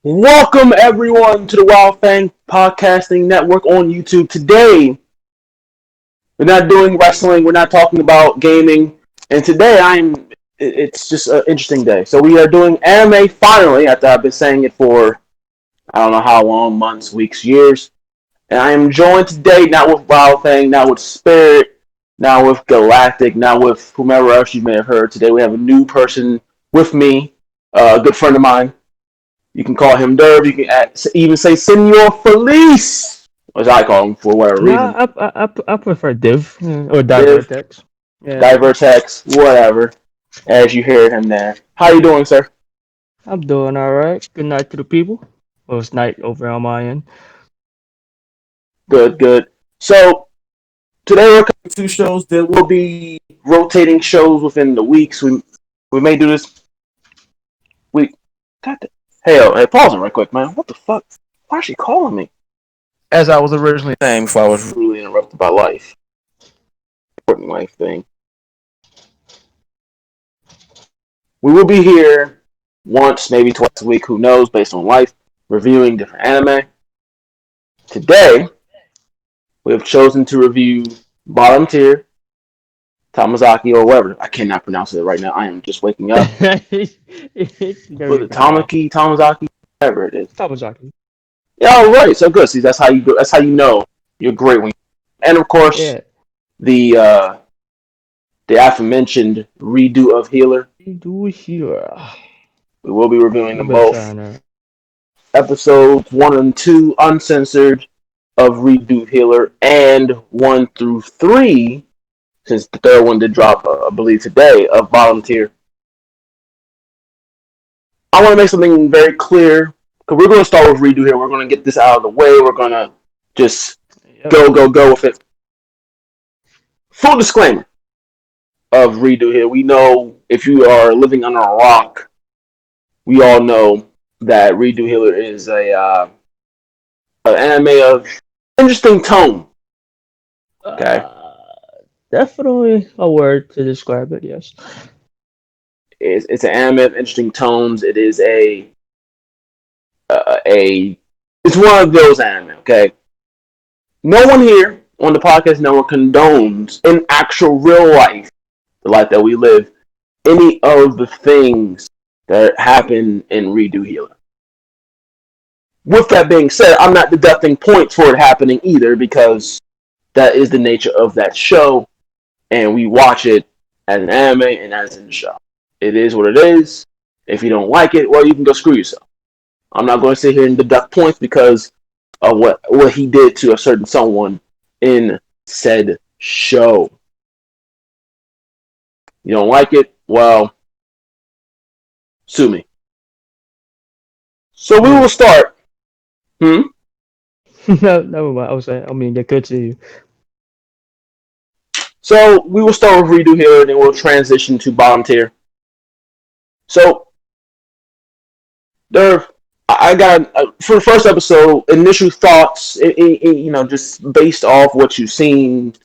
Welcome everyone to the Wild Fang Podcasting Network on YouTube. Today, we're not doing wrestling, we're not talking about gaming, and today it's just an interesting day. So we are doing anime finally, after I've been saying it for I don't know how long, months, weeks, years. And I am joined today not with Wild Fang, not with Spirit, not with Galactic, not with whomever else you may have heard. Today we have a new person with me, a good friend of mine. You can call him Derv. You can even say Senor Felice, as I call him for whatever No, reason. I prefer div or Div, divertex. Yeah, Divertex, whatever, as you hear him there. How you doing, sir? I'm doing all right. Good night to the people. Well, it's night over on my end. Good, good. So today we're covering two shows. There will be rotating shows within the weeks. We may do this week. God, hey, pause it right quick, man. What the fuck? Why is she calling me? As I was originally saying before I was rudely interrupted by life, important life thing. We will be here once, maybe twice a week, who knows, based on life, reviewing different anime. Today, we have chosen to review bottom tier, Tamazaki, or whatever. I cannot pronounce it right now. I am just waking up. You gotta Was be it careful. Tamaki, Tamazaki, whatever it is. Tamazaki. Yeah, all right. So good. See, that's how you go. That's how you know you're great when. And of course, Yeah. the uh, the aforementioned redo of Healer. We do here. We will be reviewing You've them been both. trying to. Episodes 1 and 2 uncensored of Redo Healer, and 1 through 3, since the third one did drop, I believe today, of bottom tier. I want to make something very clear because we're going to start with Redo here. We're going to get this out of the way. We're going to just Yep. go with it. Full disclaimer of Redo here. We know if you are living under a rock, we all know that Redo Healer is an anime of interesting tone. Okay, Uh, Definitely a word to describe it. Yes. it's an anime of interesting tones. It is a it's one of those anime. Okay, no one here on the podcast network condones in actual real life, the life that we live, any of the things that happen in Redo Healer. With that being said, I'm not deducting points for it happening either because that is the nature of that show, and we watch it as an anime and as in the show. It is what it is. If you don't like it, well, you can go screw yourself. I'm not going to sit here and deduct points because of what he did to a certain someone in said show. You don't like it? Well, sue me. So we will Me. start. Hmm? No, never mind. I was saying. I mean, they could see you. So we will start with Redo here, and then we'll transition to bottom tier. So there, I got for the first episode initial thoughts. Just based off what you've seen.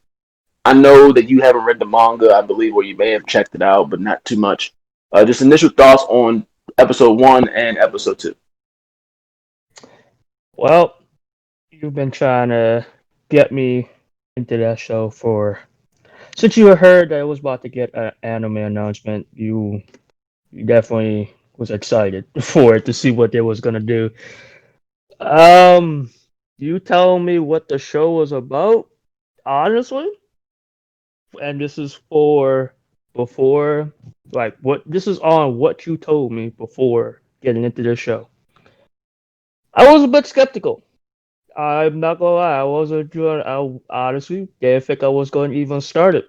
I know that you haven't read the manga, I believe, or you may have checked it out, but not too much. Just initial thoughts on episode 1 and episode 2. Well, you've been trying to get me into that show for since you heard that I was about to get an anime announcement, you definitely was excited for it to see what they was gonna do. Um, you tell me what the show was about, honestly, and this is for before, like what this is on what you told me before getting into this show. I was a bit skeptical. I'm not gonna lie, I wasn't doing. I honestly didn't think I was going to even start it,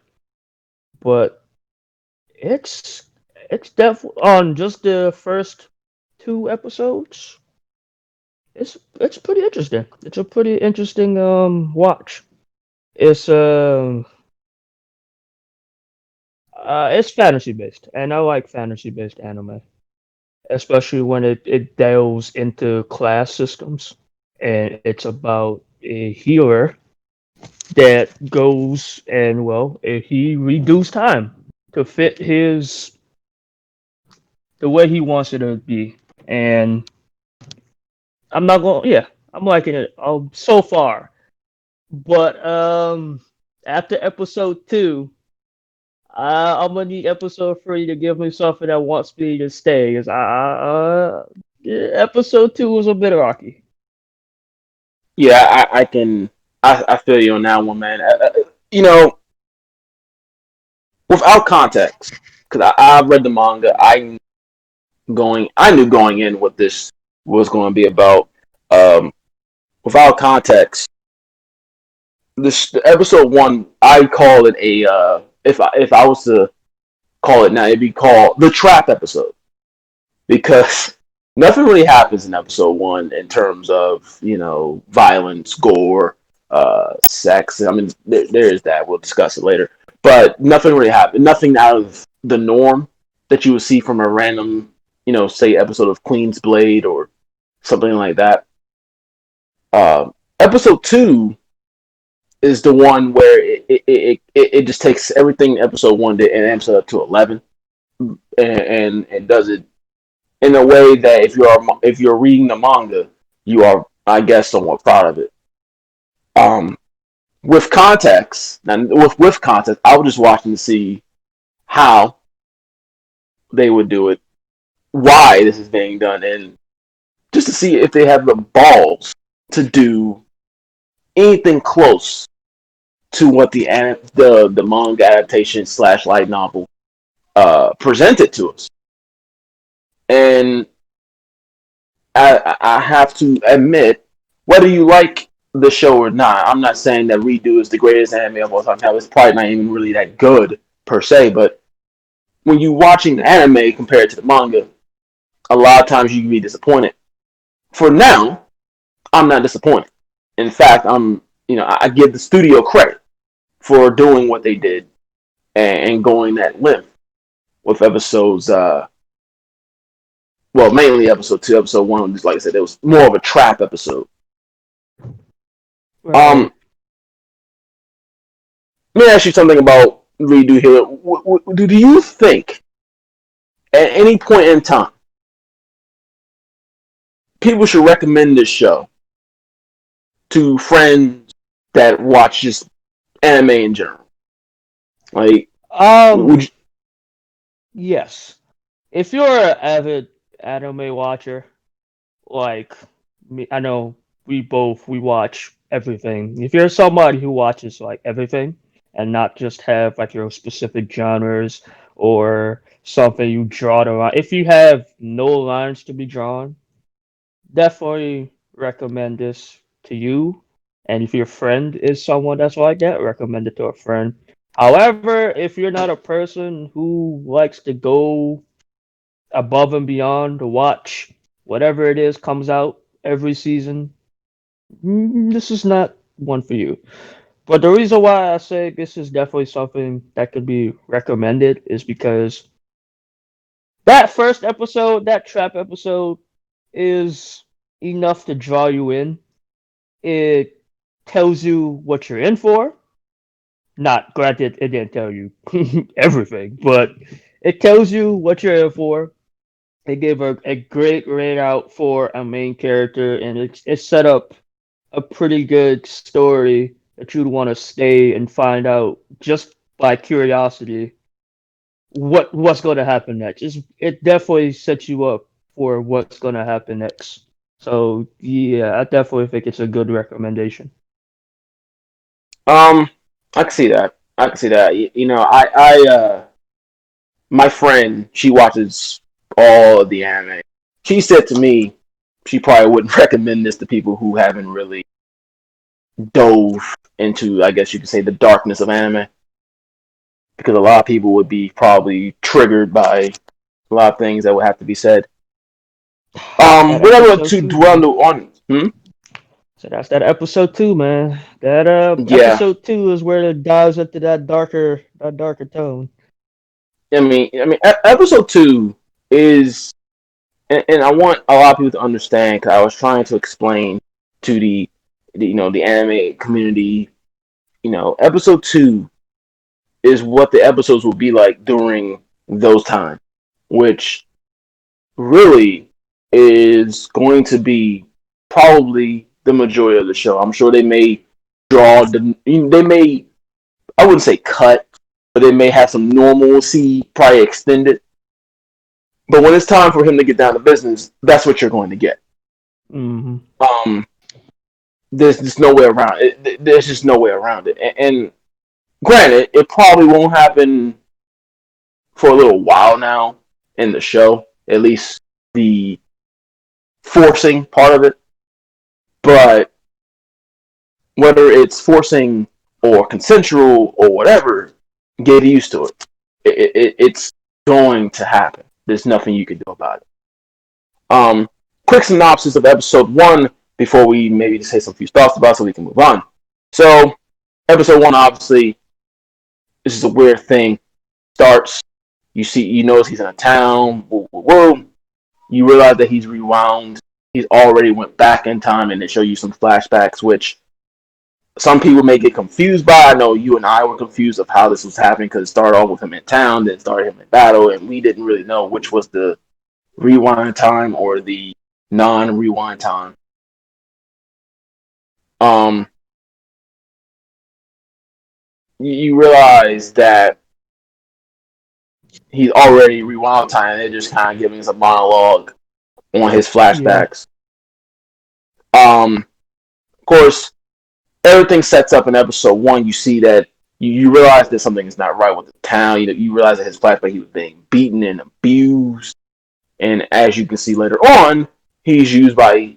but It's it's definitely on just the first two episodes. It's pretty interesting. It's a pretty interesting watch. It's it's fantasy based, and I like fantasy based anime, especially when it delves into class systems, and it's about a healer that goes and he reduced time to fit his the way he wants it to be, and I'm not going. Yeah, I'm liking it so far. But after episode 2, I'm gonna need episode 3 to give me something that wants me to stay. Cause yeah, episode 2 was a bit rocky. Yeah, I can. I feel you on that one, man. You know, without context, because I've read the manga, I knew going in what this was going to be about. Um, Without context, this episode one, I call it a if I was to call it now, it'd be called the trap episode because nothing really happens in episode one in terms of violence, gore, sex. I mean, there is that. We'll discuss it later. But nothing really happened. Nothing out of the norm that you would see from a random, say episode of Queen's Blade or something like that. Episode two is the one where it just takes everything episode one did and amps it up to 11 and does it in a way that if you're reading the manga, you are, I guess, somewhat proud of it. Um, with context, and with context, I was just watching to see how they would do it, why this is being done, and just to see if they have the balls to do anything close to what the manga adaptation slash light novel presented to us. And I have to admit, whether you like the show or not, I'm not saying that Redo is the greatest anime of all time. Hell, it's probably not even really that good per se. But when you're watching the anime compared to the manga, a lot of times you can be disappointed. For now, I'm not disappointed. In fact, I give the studio credit for doing what they did and going that length with episodes. Well, mainly episode two. Episode one, just like I said, it was more of a trap episode. Right. Um, Let me ask you something about Redo here. Do you think at any point in time people should recommend this show to friends that watch just anime in general? Like, would Um. you, Yes. If you're an avid anime watcher, like me, I know we watch everything. If you're somebody who watches like everything and not just have like your specific genres or something you draw to line, if you have no lines to be drawn, definitely recommend this to you. And if your friend is someone that's like that, recommend it to a friend. However, if you're not a person who likes to go above and beyond to watch whatever it is comes out every season, this is not one for you. But the reason why I say this is definitely something that could be recommended is because that first episode, that trap episode, is enough to draw you in. It tells you what you're in for. Not granted, it didn't tell you everything, but it tells you what you're in for. It gave a great rain out for a main character, and it set up a pretty good story that you'd want to stay and find out just by curiosity what's going to happen next. It definitely sets you up for what's going to happen next. So yeah, I definitely think it's a good recommendation. um, I can see that. I can see that. My friend, she watches all of the anime. She said to me, she probably wouldn't recommend this to people who haven't really dove into, I guess you could say, the darkness of anime, because a lot of people would be probably triggered by a lot of things that would have to be said. That Whatever episode to two, dwell man. on. Hmm? So that's that episode 2, man. That Yeah, episode 2 is where it dives into that darker tone. episode two is, and I want a lot of people to understand because I was trying to explain to the anime community. Episode two is what the episodes will be like during those times, which really is going to be. probably the majority of the show. I'm sure they may they may, I wouldn't say cut, but they may have some normalcy, probably extended. But when it's time for him to get down to business, that's what you're going to get. Mm-hmm. Um, there's just no way around it. There's just no way around it. And granted, it probably won't happen for a little while now in the show, at least the forcing part of it. But whether it's forcing or consensual or whatever, get used to it. It's going to happen. There's nothing you can do about it. Quick synopsis of episode 1 before we maybe say some few thoughts about it so we can move on. So, episode 1, obviously, this is a weird thing. Starts, you notice he's in a town, whoa, whoa, whoa. You realize that he's rewound. He's already went back in time, and they show you some flashbacks, which some people may get confused by. I know you and I were confused of how this was happening because it started off with him in town, then started him in battle, and we didn't really know which was the rewind time or the non-rewind time. Um, you realize that he's already rewind time, and they're just kind of giving us a monologue on his Yeah. flashbacks. Of course, everything sets up in episode 1. You see that you realize that something is not right with the town. You realize that his flashback, he was being beaten and abused, and as you can see later on, he's used by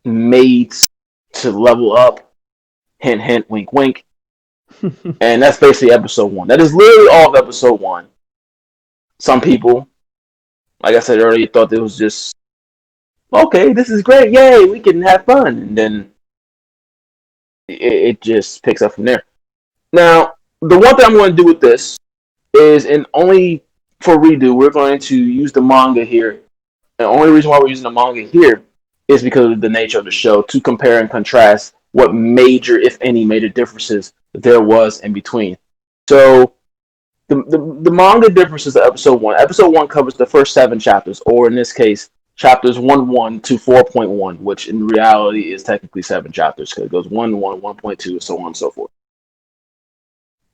mates to level up. Hint, hint, wink, wink. And that's basically episode 1. That is literally all of episode 1. Some people, like I said earlier, thought it was just okay. This is great, yay! We can have fun, and then it just picks up from there. Now, the one thing I'm going to do with this is, and only for redo, we're going to use the manga here. The only reason why we're using the manga here is because of the nature of the show, to compare and contrast what major, if any, major differences there was in between. So, the manga differences of episode 1. Episode 1 covers the first 7 chapters, or in this case, chapters 1 to 4.1, which in reality is technically 7 chapters because it goes 1 1.2, and so on and so forth.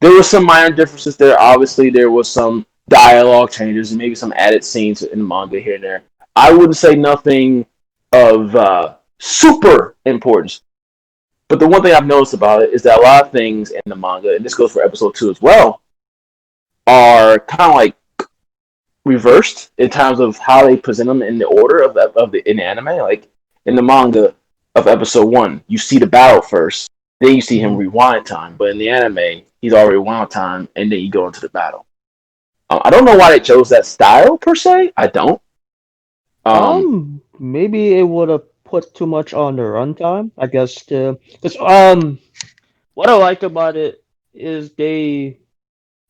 There were some minor differences there. Obviously, there was some dialogue changes and maybe some added scenes in the manga here and there. I wouldn't say nothing of super importance. But the one thing I've noticed about it is that a lot of things in the manga, and this goes for episode 2 as well, are kind of like reversed in terms of how they present them in the order of the in anime. Like in the manga of episode 1, you see the battle first, then you see him Mm-hmm. rewind time. But in the anime, he's already rewind time, and then you go into the battle. I don't know why they chose that style per se. I don't. Um, Maybe it would have put too much on the runtime. I guess because what I liked about it is they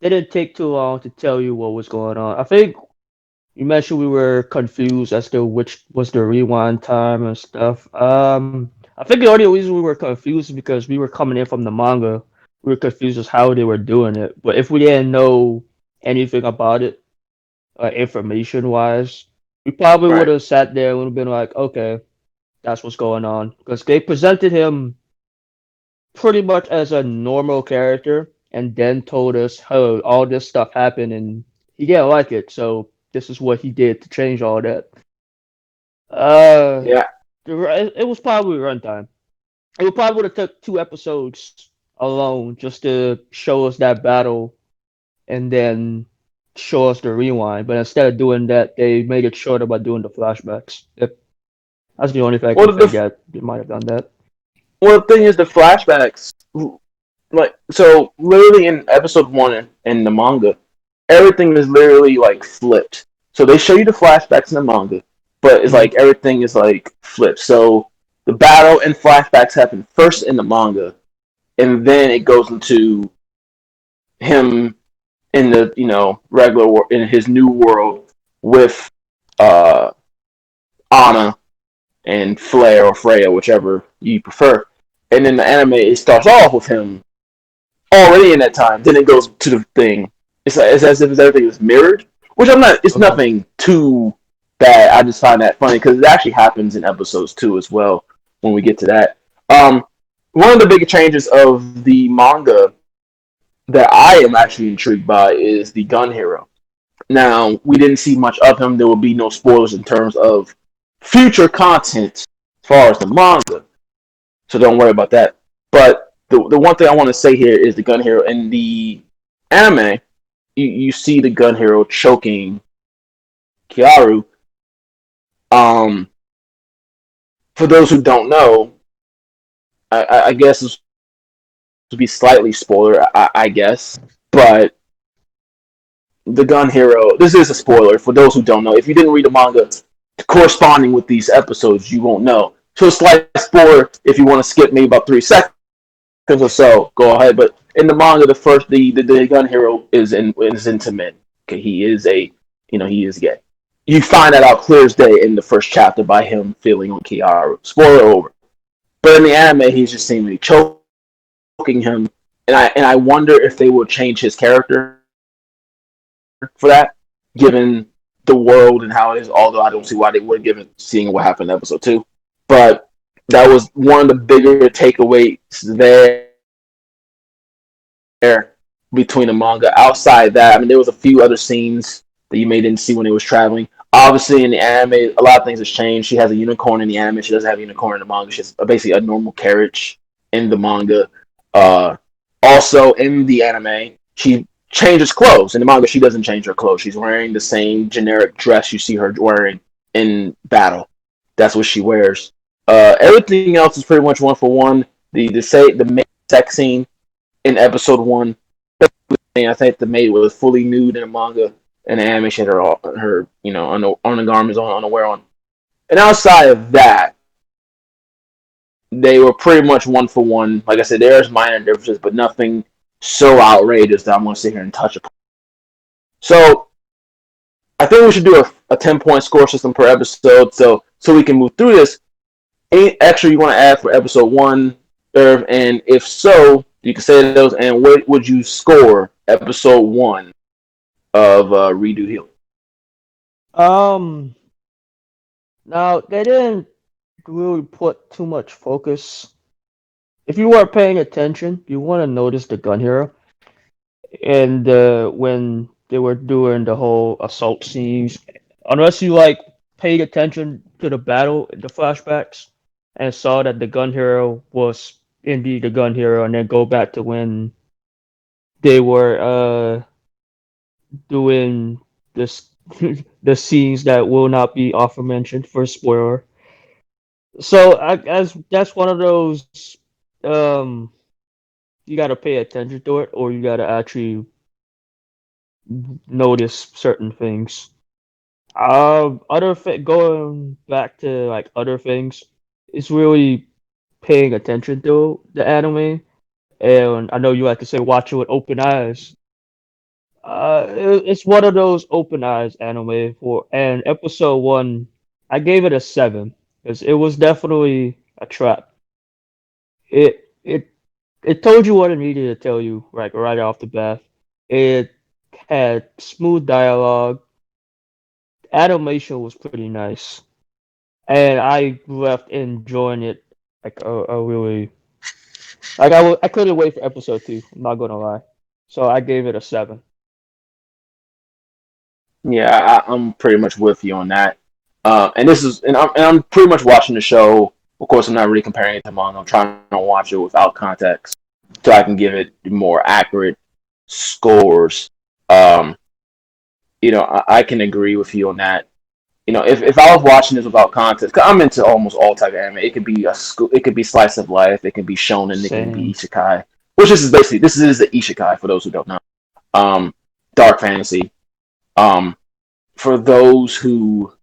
didn't take too long to tell you what was going on. I think you mentioned we were confused as to which was the rewind time and stuff. I think the only reason we were confused is because we were coming in from the manga. We were confused as how they were doing it. But if we didn't know anything about it, information wise, we probably would right. have sat there and would have been like, okay, that's what's going on. Because they presented him pretty much as a normal character and then told us how all this stuff happened and he didn't like it. So this is what he did to change all that. Uh, Yeah. it was probably runtime. It probably would have took 2 episodes alone just to show us that battle and then show us the rewind. But instead of doing that, they made it shorter by doing the flashbacks. Yep. That's the only thing I Well, can think that they might have done that. the thing is, the flashbacks, like, so literally in episode 1 in the manga, everything is literally like flipped. So they show you the flashbacks in the manga, but it's Hmm. like everything is like flipped. So the battle and flashbacks happen first in the manga, and then it goes into him in the regular in his new world with uh Anna and Flair or Freya, whichever you prefer. And in the anime, it starts off with him already in that time. Then it goes to the thing. It's as if everything is mirrored, which I'm not. It's Okay. nothing too bad. I just find that funny because it actually happens in episodes 2 as well, when we get to that. One of the big changes of the manga that I am actually intrigued by is the gun hero. Now, we didn't see much of him. There will be no spoilers in terms of future content as far as the manga, so don't worry about that. But the one thing I want to say here is the gun hero in the anime. You see the gun hero choking Kiaru. Um, for those who don't know, I guess this would be slightly spoiler, I guess, but the gun hero. This is a spoiler for those who don't know. If you didn't read the manga corresponding with these episodes, you won't know. So, a slight spoiler if you want to skip maybe about 3 seconds or so. Go ahead. But in the manga, the gun hero is into men. Okay, he is he is gay. You find that out clear as day in the first chapter by him feeling on Kiaru. Spoiler over. But in the anime, he's just seemingly choking him, and I wonder if they will change his character for that, given the world and how it is. Although I don't see why they would, given seeing what happened in episode 2. But that was one of the bigger takeaways there between the manga. Outside that, I mean, there was a few other scenes that you may didn't see when they was traveling. Obviously, in the anime, a lot of things has changed. She has a unicorn in the anime. She doesn't have a unicorn in the manga. She has basically a normal carriage in the manga. Uh, Also, in the anime, she changes clothes. In the manga, she doesn't change her clothes. She's wearing the same generic dress you see her wearing in battle. That's what she wears. Everything else is pretty much one for one. The main sex scene in episode 1, I think the maid was fully nude in the manga, and the anime she had her undergarments on, underwear on. And outside of that, they were pretty much one for one. Like I said, there's minor differences, but nothing so outrageous that I'm going to sit here and touch upon. So I think we should do a 10-point score system per episode, so we can move through this. Any extra you want to add for episode 1, Irv? And if so, you can say those. And what would you score episode 1 of Redo Heal? Um, Now they didn't really put too much focus. If you weren't paying attention, you want to notice the gun hero, and when they were doing the whole assault scenes, unless you like paid attention to the battle, the flashbacks, and saw that the gun hero was indeed the gun hero, and then go back to when they were doing this the scenes that will not be often mentioned for spoiler. So as that's one of those um you got to pay attention to it, or you got to actually notice certain things. Going back to like other things, it's really paying attention to the anime, and I know you like to say watch it with open eyes. It's one of those open eyes anime for, and episode 1, I gave it a 7 because it was definitely a trap. It told you what it needed to tell you right off the bat. It had smooth dialogue. Animation was pretty nice, and I left enjoying it. Like a really I couldn't wait for episode 2. I'm not gonna lie, so I gave it a 7. Yeah, I'm pretty much with you on that. And I'm pretty much watching the show. Of course, I'm not really comparing it to manga. I'm trying to watch it without context, so I can give it more accurate scores. Um, I can agree with you on that. If I was watching this without context, cause I'm into almost all type of anime. It could be it could be slice of life, it could be shonen, it can be Same. isekai. Which this is the isekai for those who don't know. Um, Dark fantasy. Um, for those who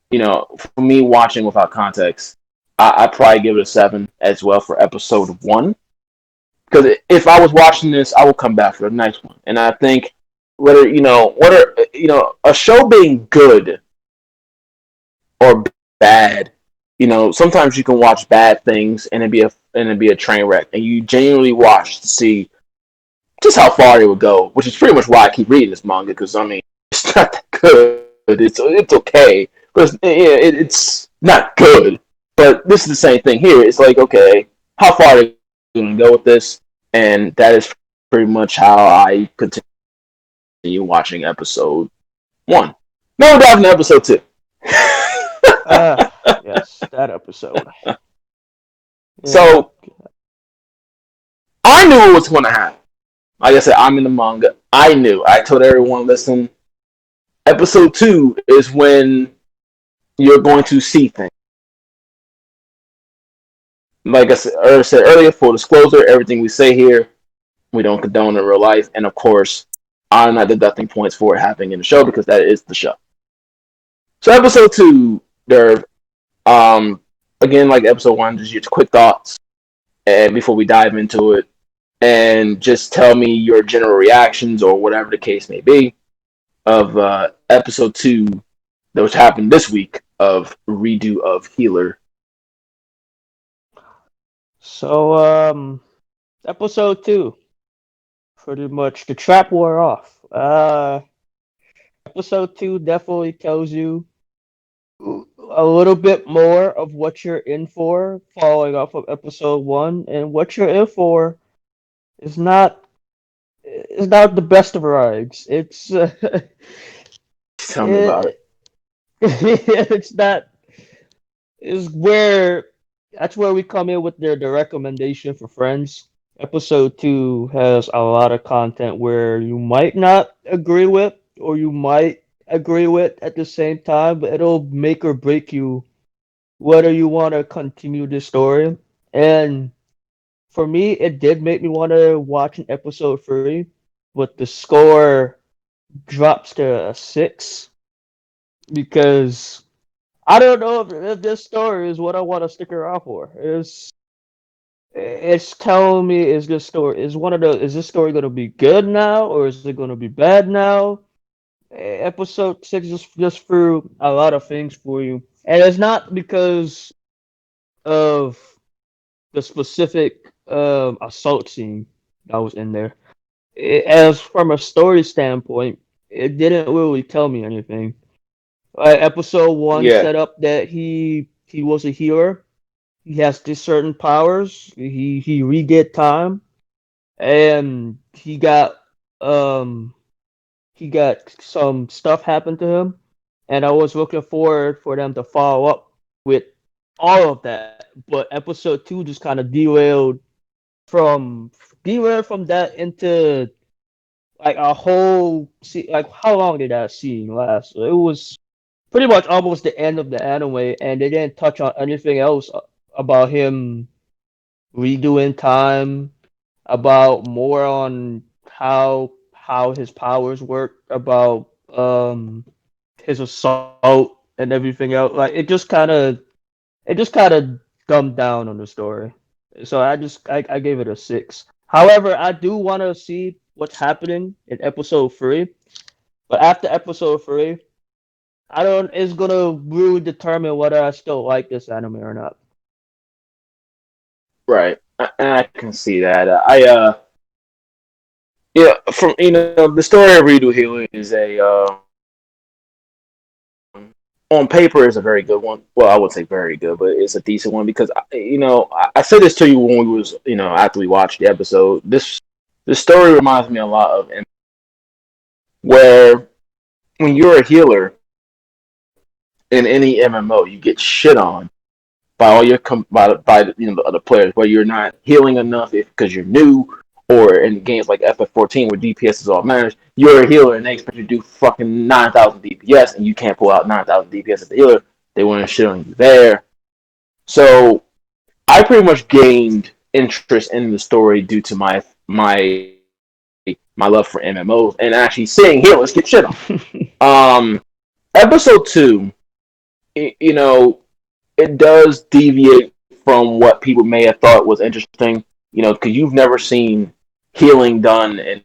for me watching without context, I probably give it a 7 as well for episode 1. Because if I was watching this, I would come back for the next one. And I think a show being good or bad, sometimes you can watch bad things and it'd be a train wreck, and you genuinely watch to see just how far it would go, which is pretty much why I keep reading this manga, because I mean it's not that good. It's okay, but it's not good. But this is the same thing here. It's like, okay, how far are they going to go with this? And that is pretty much how I continue watching episode one. Now we're diving to episode two. Yes, that episode. Yeah. So I knew what was going to happen. Like I said, I'm in the manga. I knew. I told everyone, listen, episode two is when you're going to see things. Like I said earlier, full disclosure, everything we say here, we don't condone in real life. And of course, I'm not deducting points for it happening in the show because that is the show. So episode two, there, um, again, like episode one, just your quick thoughts and before we dive into it, and just tell me your general reactions or whatever the case may be of episode two that was happened this week of redo of Healer. So, episode 2. Pretty much the trap wore off. Episode 2 definitely tells you a little bit more of what you're in for, following off of episode 1, and what you're in for is not the best of rides. It's Tell me about it. it, it's not is where that's where we come in with the recommendation for friends. Episode 2 has a lot of content where you might not agree with, or you might agree with at the same time, but it'll make or break you whether you want to continue the story. And for me, it did make me want to watch an episode 3, but the score drops to a 6 because I don't know if this story is what I want to stick around for. It's telling me is this story gonna be good now or is it gonna be bad now? Episode 6 just threw a lot of things for you, and it's not because of the specific assault scene that was in there. As from a story standpoint, it didn't really tell me anything. Episode 1 Yeah, set up that he was a healer. He has these certain powers. He redid time, and um he got some stuff happened to him, and I was looking forward for them to follow up with all of that. But episode 2 just kind of from derailed from that into like a whole like how long did that scene last? It was pretty much almost the end of the anime, and they didn't touch on anything else about him redoing time, about more on how his powers work, about his assault and everything else. Like it just kind of dumbed down on the story. So I gave it a 6. However, I do want to see what's happening in episode 3. But after episode 3, I don't it's gonna really determine whether I still like this anime or not. right. And I can see that. Yeah, from the story of Redo Healing is a on paper is a very good one. Well, I would say very good, but it's a decent one because I said this to you when we was after we watched the episode. This story reminds me a lot of where when you're a healer in any MMO, you get shit on by all your by the other players where you're not healing enough because you're new, or in games like FF14 where DPS is all matters. You're a healer and they expect you to do fucking 9,000 DPS and you can't pull out 9,000 DPS as a healer. They want to shit on you there. So I pretty much gained interest in the story due to my love for MMOs and actually seeing healers get shit on. Um, episode two, it does deviate from what people may have thought was interesting. Because you've never seen healing done in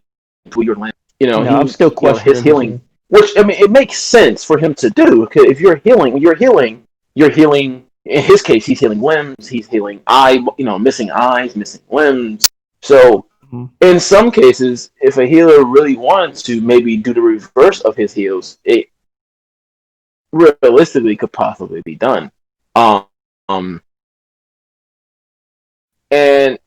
your land. No, I'm still His questioning this healing, one. which I mean, it makes sense for him to do. Because if you're healing, when you're healing. In his case, he's healing limbs. He's healing missing eyes, missing limbs. So Mhm. in some cases, if a healer really wanted to maybe do the reverse of his heals, it realistically could possibly be done. Um, Um, and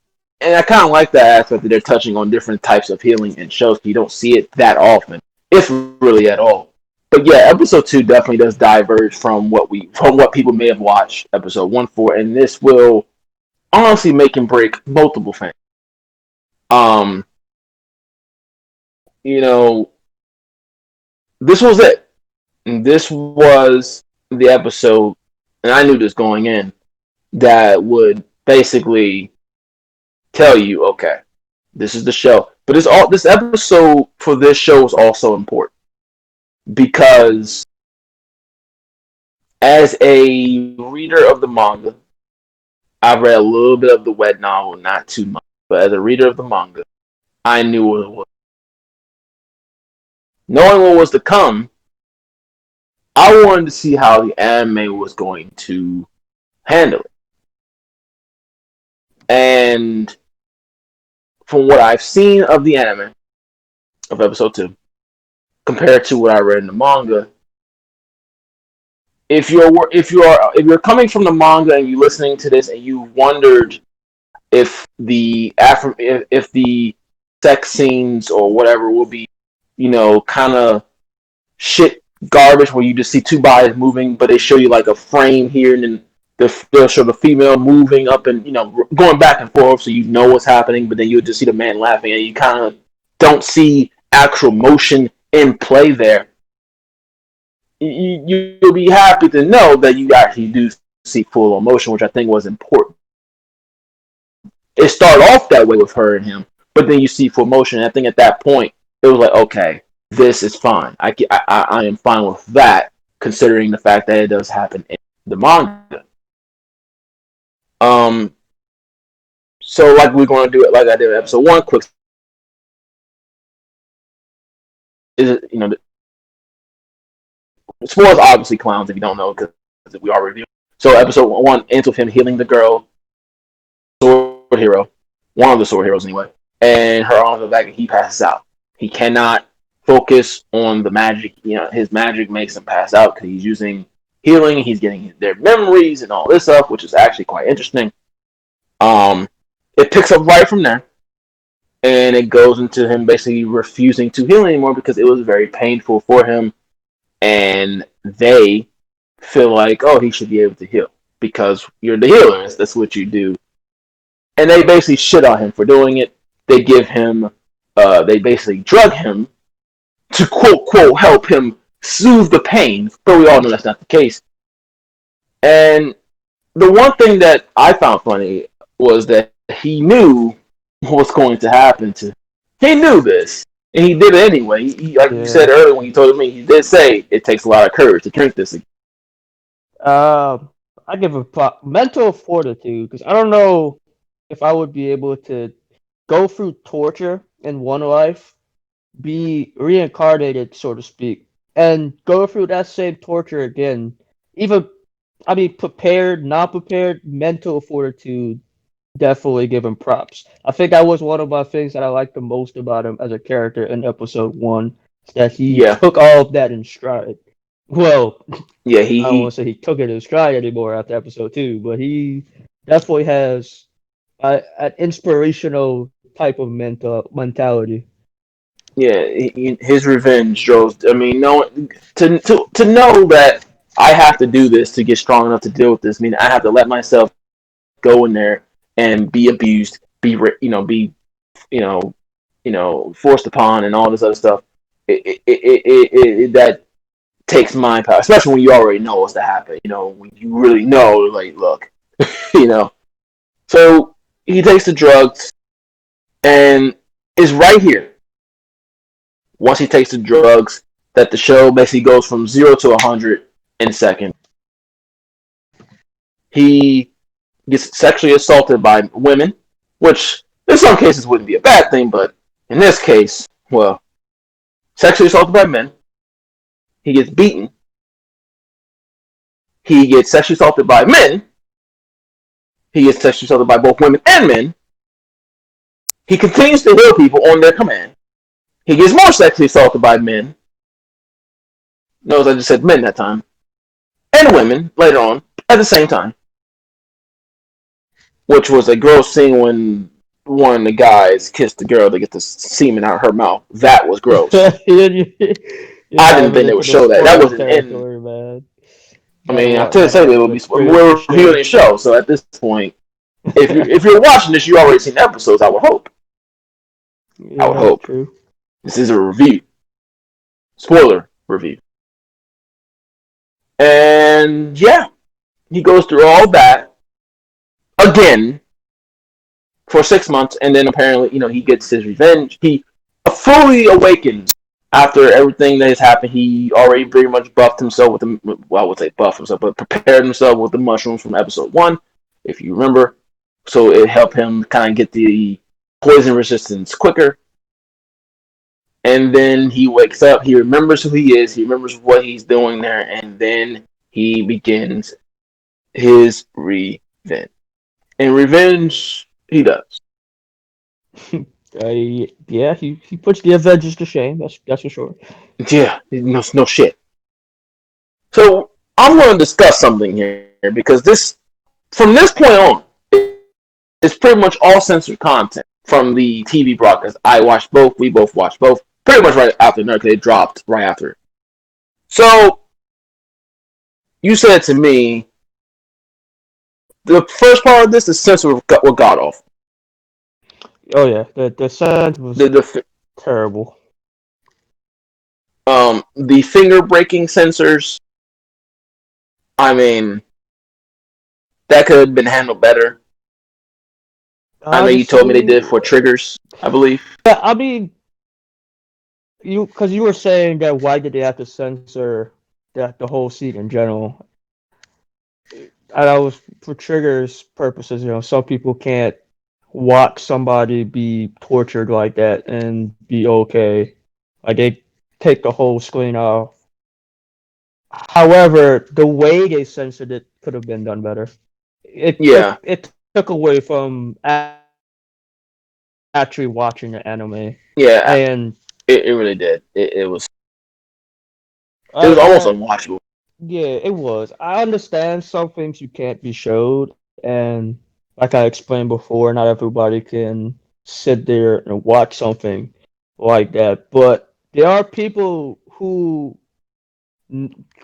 and I kind of like that aspect that they're touching on different types of healing in shows. You don't see it that often, if really at all. But yeah, episode 2 definitely does diverge from what people may have watched episode 1 for, and this will honestly make and break multiple fans. Um, you know, this was it. This was the episode, and I knew this going in, that would basically tell you, okay, this is the show. But this episode for this show is also important because as a reader of the manga, I've read a little bit of the web novel, not too much, but as a reader of the manga, I knew what it was. Knowing what was to come, I wanted to see how the anime was going to handle it. And from what I've seen of the anime of episode 2, compared to what I read in the manga, if you're coming from the manga and you're listening to this and you wondered if the sex scenes or whatever will be, kind of shit garbage where you just see two bodies moving, but they show you like a frame here and then they'll show the female moving up and going back and forth, so you know what's happening, but then you'll just see the man laughing and you kind of don't see actual motion in play there. You'll be happy to know that you actually do see full emotion, which I think was important. It started off that way with her and him, but then you see full motion. And I think at that point it was like, okay, this is fine. I am fine with that, considering the fact that it does happen in the manga. Um, so like we're going to do it like I did in episode 1. Quick, is it spoilers obviously clowns if you don't know because we are reviewing. So episode 1 ends with him healing the girl, sword hero, one of the sword heroes anyway, and her arms are back and he passes out. He cannot focus on the magic. His magic makes him pass out because he's using healing. He's getting their memories and all this stuff, which is actually quite interesting. Um, it picks up right from there, and it goes into him basically refusing to heal anymore because it was very painful for him, and they feel like, oh, he should be able to heal because you're the healer. That's what you do, and they basically shit on him for doing it. They give him, they basically drug him to quote quote help him soothe the pain, but we all know that's not the case. And the one thing that I found funny was that he knew what was going to happen to. He knew this, and he did it anyway. Like you said earlier when you told me, he did say it takes a lot of courage to drink this. I give a mental fortitude because I don't know if I would be able to go through torture in one life, be reincarnated, so to speak, and go through that same torture again. Even, I mean, prepared, not prepared, mental fortitude, definitely give him props. I think that was one of my things that I liked the most about him as a character in episode 1, that he took all of that in stride. Well, yeah, I don't want to say he took it in stride anymore after episode 2, but he definitely has an inspirational type of mentality. Yeah, his revenge drove. I mean, no, to know that I have to do this to get strong enough to deal with this. I mean, I have to let myself go in there and be abused, be forced upon, and all this other stuff. That takes mind power, especially when you already know what's to happen. When you really know, like, look, you know. So he takes the drugs and is right here. Once he takes the drugs, that the show basically goes from 0 to 100 in a second. He gets sexually assaulted by women, which in some cases wouldn't be a bad thing, but in this case, well, sexually assaulted by men. He gets beaten. He gets sexually assaulted by men. He gets sexually assaulted by both women and men. He continues to heal people on their command. He gets more sexually assaulted by men. Notice I just said men that time. And women later on at the same time. which was a gross scene when one of the guys kissed the girl to get the semen out of her mouth. That was gross. You're I didn't diving think they would into the show that. That spoiler wasn't in. territory, man. I mean, I Gotta said it watch would be. with great We're reviewing the restraint. show, so at this point, if you're watching this, you already seen the episodes. I would hope. I would Yeah, hope true. this is a review, spoiler review, and yeah, he goes through all that again for 6 months, and then apparently, he gets his revenge. He fully awakens after everything that has happened. He already pretty much buffed himself with the, well, I would say buff himself, but prepared himself with the mushrooms from episode 1, if you remember. So it helped him kind of get the poison resistance quicker. And then he wakes up. He remembers who he is. He remembers what he's doing there, and then he begins his revenge. And revenge, he does. Yeah, he puts the Avengers to shame. That's for sure. Yeah, no shit. So I'm going to discuss something here because from this point on, it's pretty much all censored content from the TV broadcast. I watched both. We both watched both. Pretty much right after Nerd, they dropped right after. So you said to me, the first part of this is censored with God off. Oh yeah, the sound was The terrible. the finger breaking sensors. I mean, that could have been handled better. I know you told me they Honestly, did for triggers, I believe. yeah, I mean, because you were saying that why did they have to censor the whole scene in general? And I was for triggers purposes. Some people can't watch somebody be tortured like that and be okay. Like they take the whole screen off. However, the way they censored it could have been done better. Yeah, It took away from actually watching the anime, yeah, and it really did. It was almost I unwatchable. yeah, it was. I understand some things you can't be showed, and like I explained before, not everybody can sit there and watch something like that. But there are people who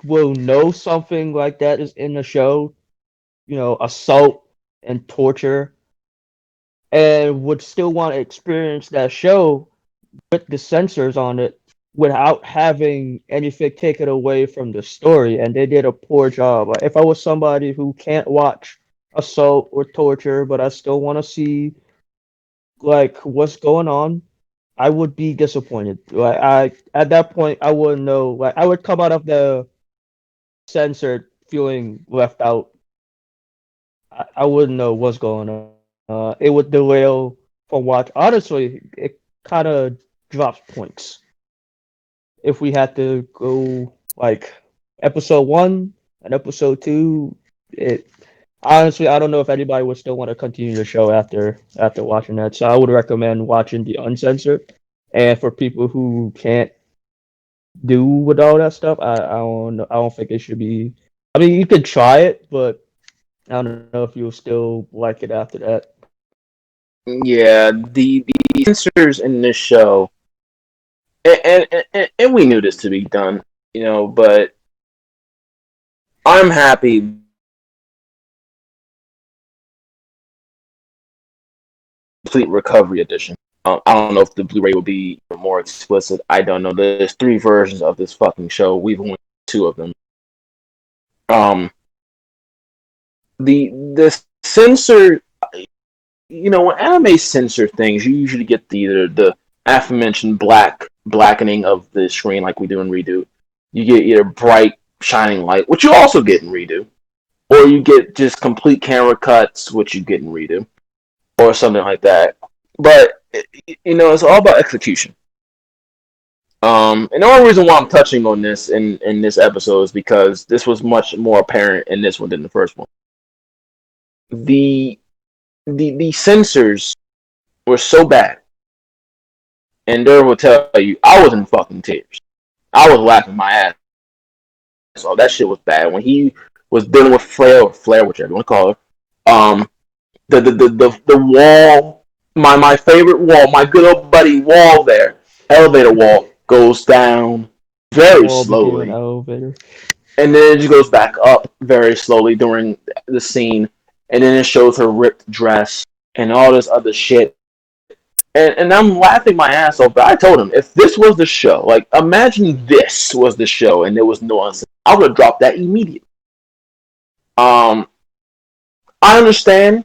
will know something like that is in the show, assault and torture, and would still want to experience that show with the censors on it without having anything taken away from the story. And they did a poor job. Like, if I was somebody who can't watch assault or torture, but I still want to see like what's going on, I would be disappointed. Like I at that point I wouldn't know. Like I would come out of the censored feeling left out. I wouldn't know what's going on. It would derail from watch. Honestly, it kind of drops points if we had to go like episode 1 and episode 2. It honestly, I don't know if anybody would still want to continue the show after watching that. So I would recommend watching the uncensored. And for people who can't do with all that stuff, I don't think it should be. I mean, you could try it, but I don't know if you'll still like it after that. Yeah, the censors in this show, and we knew this to be done, but I'm happy complete recovery edition. I don't know if the Blu-ray will be more explicit. I don't know. There's 3 versions of this fucking show. We've only 2 of them. Um, the censor, when anime censor things, you usually get the aforementioned blackening of the screen like we do in Redo. You get either bright shining light, which you also get in Redo, or you get just complete camera cuts, which you get in Redo, or something like that. But it's all about execution. And the only reason why I'm touching on this in this episode is because this was much more apparent in this one than the first one. The the censors were so bad, and Durr will tell you, I was in fucking tears. I was laughing my ass off. That shit was bad when he was dealing with Flair, whichever you want to call her. the wall, my favorite wall, my good old buddy wall there, elevator wall goes down The very wall became an slowly, elevator. and then it just goes back up very slowly during the scene, and then it shows her ripped dress and all this other shit. And I'm laughing my ass off, but I told him if this was the show, like imagine this was the show and there was no answer, I would have dropped that immediately. Um, I understand,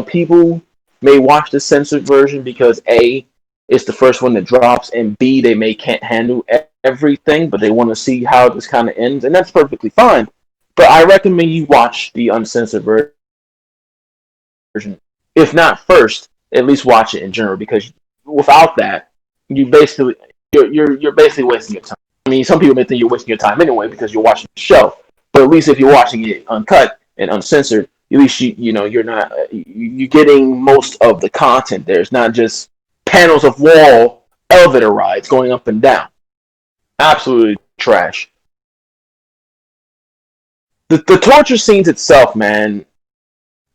people may watch the censored version because A, it's the first one that drops, and B, they may can't handle everything, but they want to see how this kind of ends, and that's perfectly fine. But I recommend you watch the uncensored version. If not first, at least watch it in general because without that, you basically you're basically wasting your time. I mean, some people may think you're wasting your time anyway because you're watching the show, but at least if you're watching it uncut and uncensored, at least you're not you're getting most of the content. There's not just panels of wall elevator rides going up and down. Absolutely trash. The torture scenes itself, man.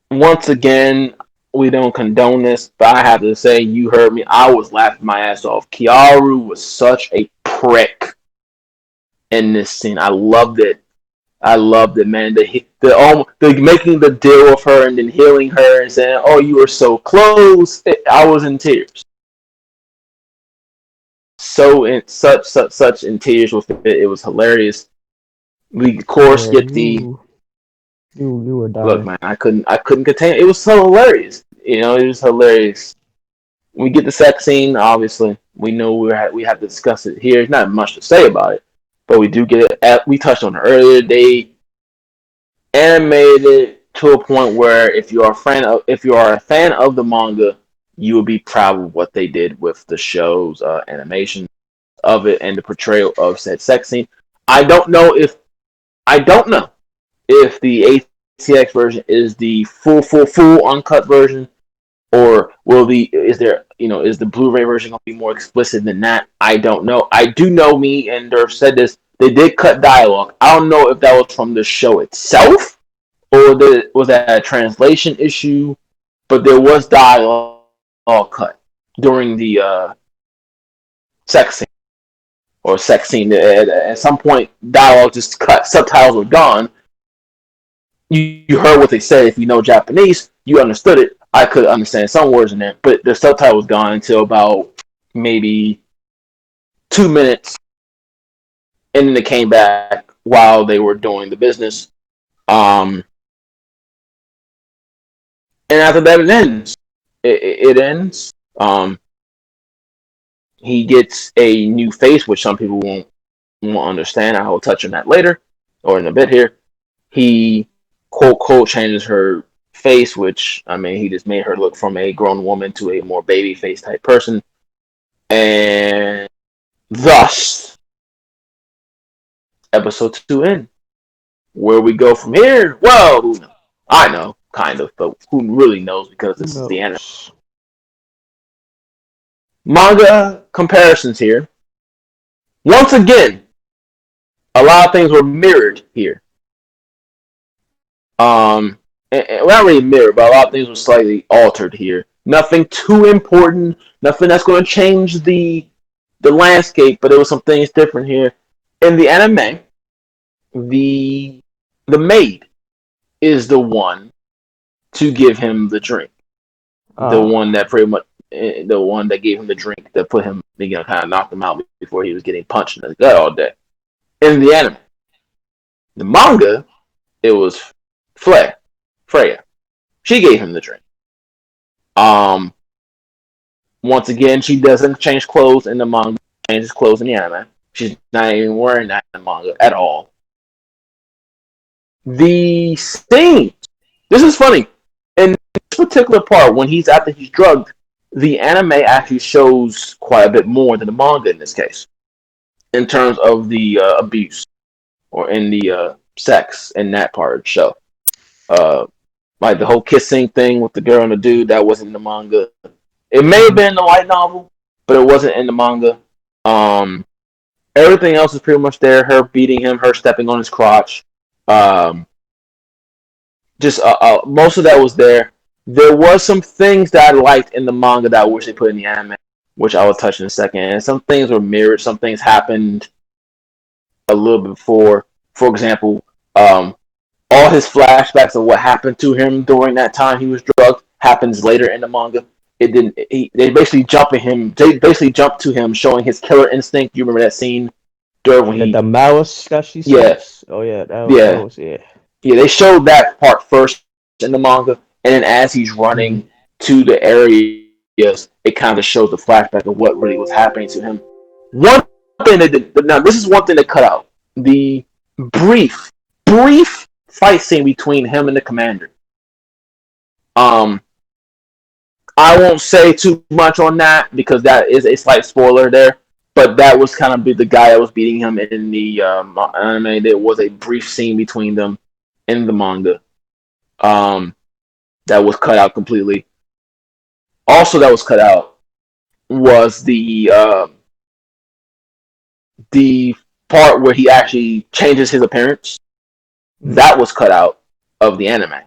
Once again, we don't condone this, but I have to say, you heard me. I was laughing my ass off. Kiaru was such a prick in this scene. I loved it. I loved it, man. The making the deal with her and then healing her and saying, "Oh, you were so close." I was in tears. So in such in tears with it. It was hilarious. We of course Yeah, get the you were look, dying. man. I couldn't contain it. It was so hilarious. It was hilarious. We get the sex scene. Obviously, we know we have to discuss it here. There's not much to say about it, but we do get it. We touched on it earlier. They animated it to a point where if you are a fan of the manga, you will be proud of what they did with the show's animation of it and the portrayal of said sex scene. I don't know if I don't know if the ATX version is the full uncut version, or will the is there is the Blu-ray version gonna be more explicit than that? I don't know. I do know me and Durf said this. They did cut dialogue. I don't know if that was from the show itself or was that a translation issue, but there was dialogue cut during the sex scene or sex scene. At some point, dialogue just cut. Subtitles were gone. You heard what they said. If you know Japanese, you understood it. I could understand some words in there, but the subtitle was gone until about maybe 2 minutes, and then it came back while they were doing the business. Um, and after that, it ends. It ends. He gets a new face, which some people won't understand. I will touch on that later or in a bit here. He quote changes her face, which I mean he just made her look from a grown woman to a more baby face type person, and thus episode 2 in. Where we go from here? Well, who knows? I know, kind of, but who really knows because Who this is the anime. knows? Manga comparisons here. Once again, a lot of things were mirrored here. Well, not really mirrored, but a lot of things were slightly altered here. Nothing too important. Nothing that's going to change the landscape, but there was some things different here. In the anime, the the maid is the one to give him the drink. The Ah, one that pretty much the one that gave him the drink that put him, kind of knocked him out before he was getting punched in the gut all day. In the anime, the manga, it was Flay, Freya. She gave him the drink. Um, Once again, she doesn't change clothes in the manga. She changes clothes in the anime. She's not even wearing that in the manga at all. The scene. This is funny. In this particular part, when after he's drugged, the anime actually shows quite a bit more than the manga in this case, in terms of the abuse or in the sex in that part of the show. Uh, like the whole kissing thing with the girl and the dude, that wasn't in the manga. It may have mhm. been in the light novel, but it wasn't in the manga. Um, Everything else is pretty much there. Her beating him, her stepping on his crotch. Um, just most of that was there. There was some things that I liked in the manga that I wish they put in the anime, which I will touch in a second. And some things were mirrored. Some things happened a little bit before. For example, all his flashbacks of what happened to him during that time he was drugged happens later in the manga. It didn't. They basically jump at him. They basically jump to him, showing his killer instinct. You remember that scene during when The he? mouse that she Yeah, says. Oh yeah, that yeah, was yeah. yeah. They showed that part first in the manga, and then as he's running Mm-hmm. to the areas, it kind of shows the flashback of what really was happening to him. One thing that now this is one thing they cut out the brief fight scene between him and the commander. Um, I won't say too much on that because that is a slight spoiler there. But that was kind of the guy that was beating him in the anime. There was a brief scene between them in the manga um, that was cut out completely. Also, that was cut out was the part where he actually changes his appearance. That was cut out of the anime.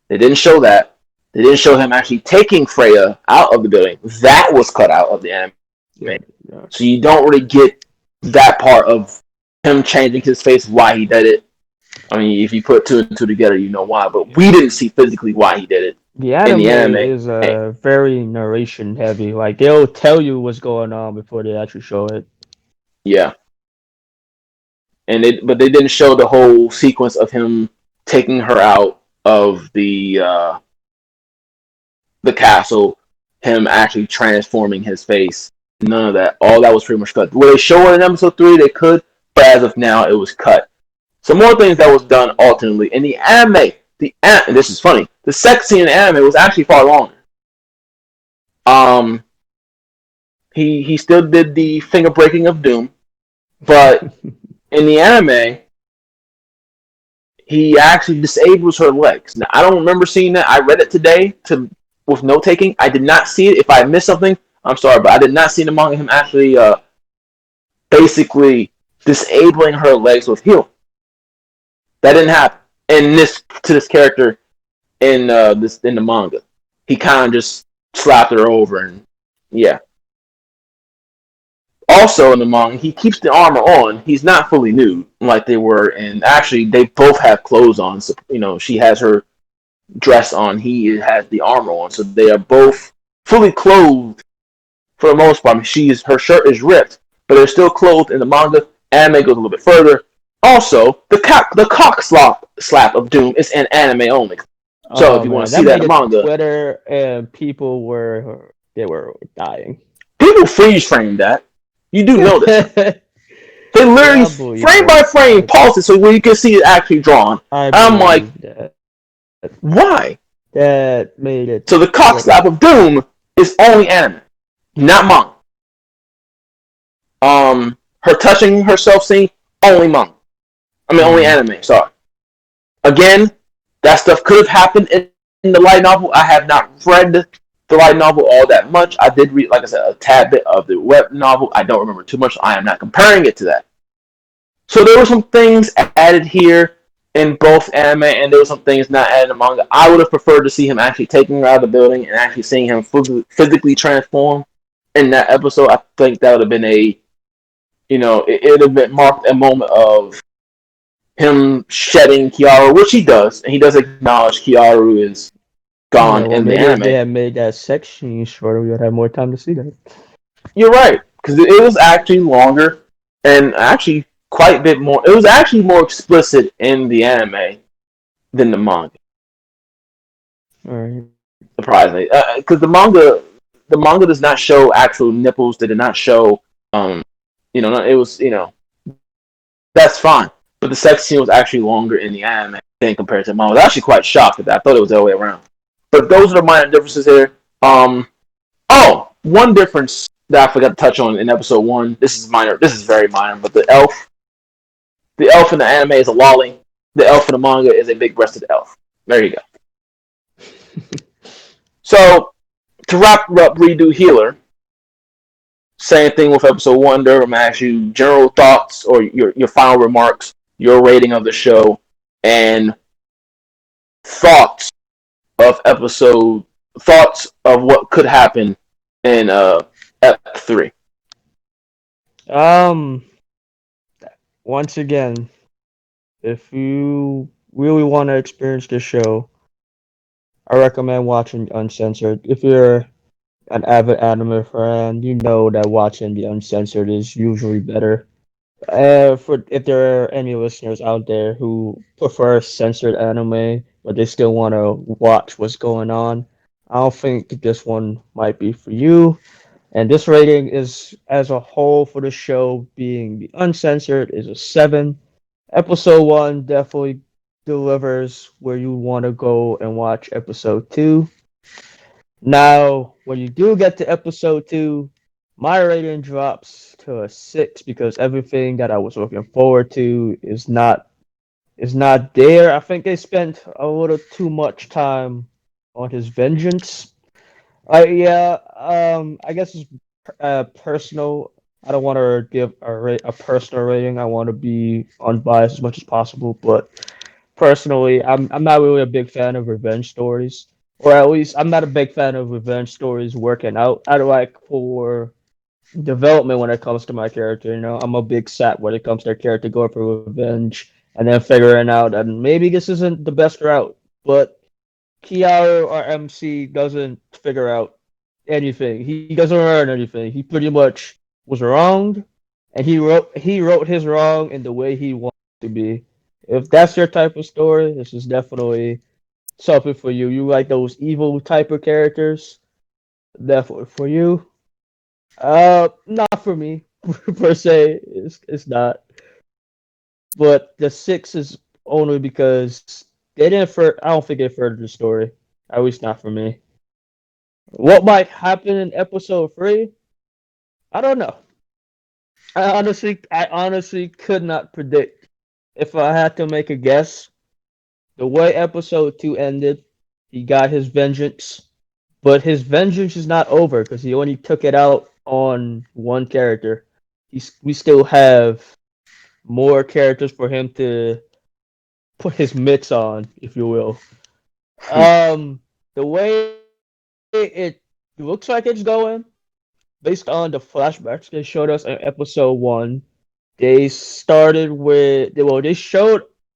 They didn't show that. They didn't show him actually taking Freya out of the building. That was cut out of the anime. Yeah, So yeah. you don't really get that part of him changing his face, why he did it. I mean, if you put two and two together, you know why. But we didn't see physically why he did it The in anime the anime. is very narration heavy. Like they'll tell you what's going on before they actually show it. Yeah, but they didn't show the whole sequence of him taking her out of the castle, him actually transforming his face. None of that. All that was pretty much cut. Will they show it in episode 3? They could, but as of now, it was cut. Some more things that was done alternately in the anime. And this is funny. The sex scene in the anime was actually far longer. Um, he still did the finger breaking of doom, but in the anime, he actually disables her legs. Now I don't remember seeing that. I read it today with note taking. I did not see it. If I missed something, I'm sorry, but I did not see the manga him actually basically disabling her legs with heal. That didn't happen. And this to this character in the manga. He kind of just slapped her over and yeah. Also in the manga, he keeps the armor on. He's not fully nude like they were, and actually they both have clothes on. So she has her dress on. He has the armor on, so they are both fully clothed for the most part. I mean, her shirt is ripped, but they're still clothed in the manga. Anime goes a little bit further. Also, the cock slap of Doom is in anime only. So if Oh you want man, to see that that made in it manga, Twitter and people were dying. people freeze frame that. You do know this. They Yeah, literally I believe frame by it. frame pause it so where you can see it actually drawn. I I'm like, believe that. why? That made it So the cock Twitter. slap of Doom is only anime, not manga. Her touching herself scene only manga. I mean, only Mm. anime. Sorry. Again, that stuff could have happened in the light novel. I have not read the light novel all that much. I did read, like I said, a tad bit of the web novel. I don't remember too much. I am not comparing it to that. So there were some things added here in both anime, and there were some things not added in manga. I would have preferred to see him actually taking her out of the building and actually seeing him physically transform in that episode. I think that would have been it would have been marked a moment of him shedding Kiaru, which he does, and he does acknowledge Kiaru is Yeah, gone well, in the maybe if they anime. had made that section shorter, we would have more time to see that. You're right, because it was actually longer and actually quite a bit more. It was actually more explicit in the anime than the manga. All right. Surprisingly, because the manga does not show actual nipples. They did not show, um, it was that's fine. But the sex scene was actually longer in the anime than compared to the manga. I was actually quite shocked at that. I thought it was the other way around. But those are the minor differences here. One difference that I forgot to touch on in episode 1. This is minor. This is very minor. But the elf in the anime is a lolly. The elf in the manga is a big-breasted elf. There you go. So to wrap up, redo healer. Same thing with episode 1. There, I'm ask you general thoughts or your final remarks, your rating of the show, and thoughts of episode thoughts of what could happen in Ep 3. Um, once again, if you really want to experience this show, I recommend watching Uncensored. If you're an avid anime fan, you know that watching the Uncensored is usually better. For if there are any listeners out there who prefer censored anime, but they still want to watch what's going on, I don't think this one might be for you. And this rating is, as a whole, for the show being the uncensored, is a 7. Episode 1 definitely delivers where you want to go and watch episode 2. Now, when you do get to episode 2, my rating drops to a 6 because everything that I was looking forward to is not there. I think they spent a little too much time on his vengeance. Yeah, I guess it's personal. I don't want to give a personal rating. I want to be unbiased as much as possible, but personally, I'm not really a big fan of revenge stories, or at least I'm not a big fan of revenge stories working out. I like for development when it comes to my character. I'm a big sap when it comes to a character going for revenge and then figuring out that maybe this isn't the best route, but Kiara or MC doesn't figure out anything. He doesn't learn anything. He pretty much was wronged, and he wrote his wrong in the way he wanted it to be. If that's your type of story, this is definitely something for you. You like those evil type of characters, definitely for you. Not for me per se. It's not. But the 6 is only because they didn't. I don't think they furthered the story. At least not for me. What might happen in episode 3? I don't know. I honestly could not predict. If I had to make a guess, the way episode 2 ended, he got his vengeance, but his vengeance is not over because he only took it out on one character. We still have more characters for him to put his mitts on, if you will. The way it looks like it's going, based on the flashbacks they showed us in episode 1, they showed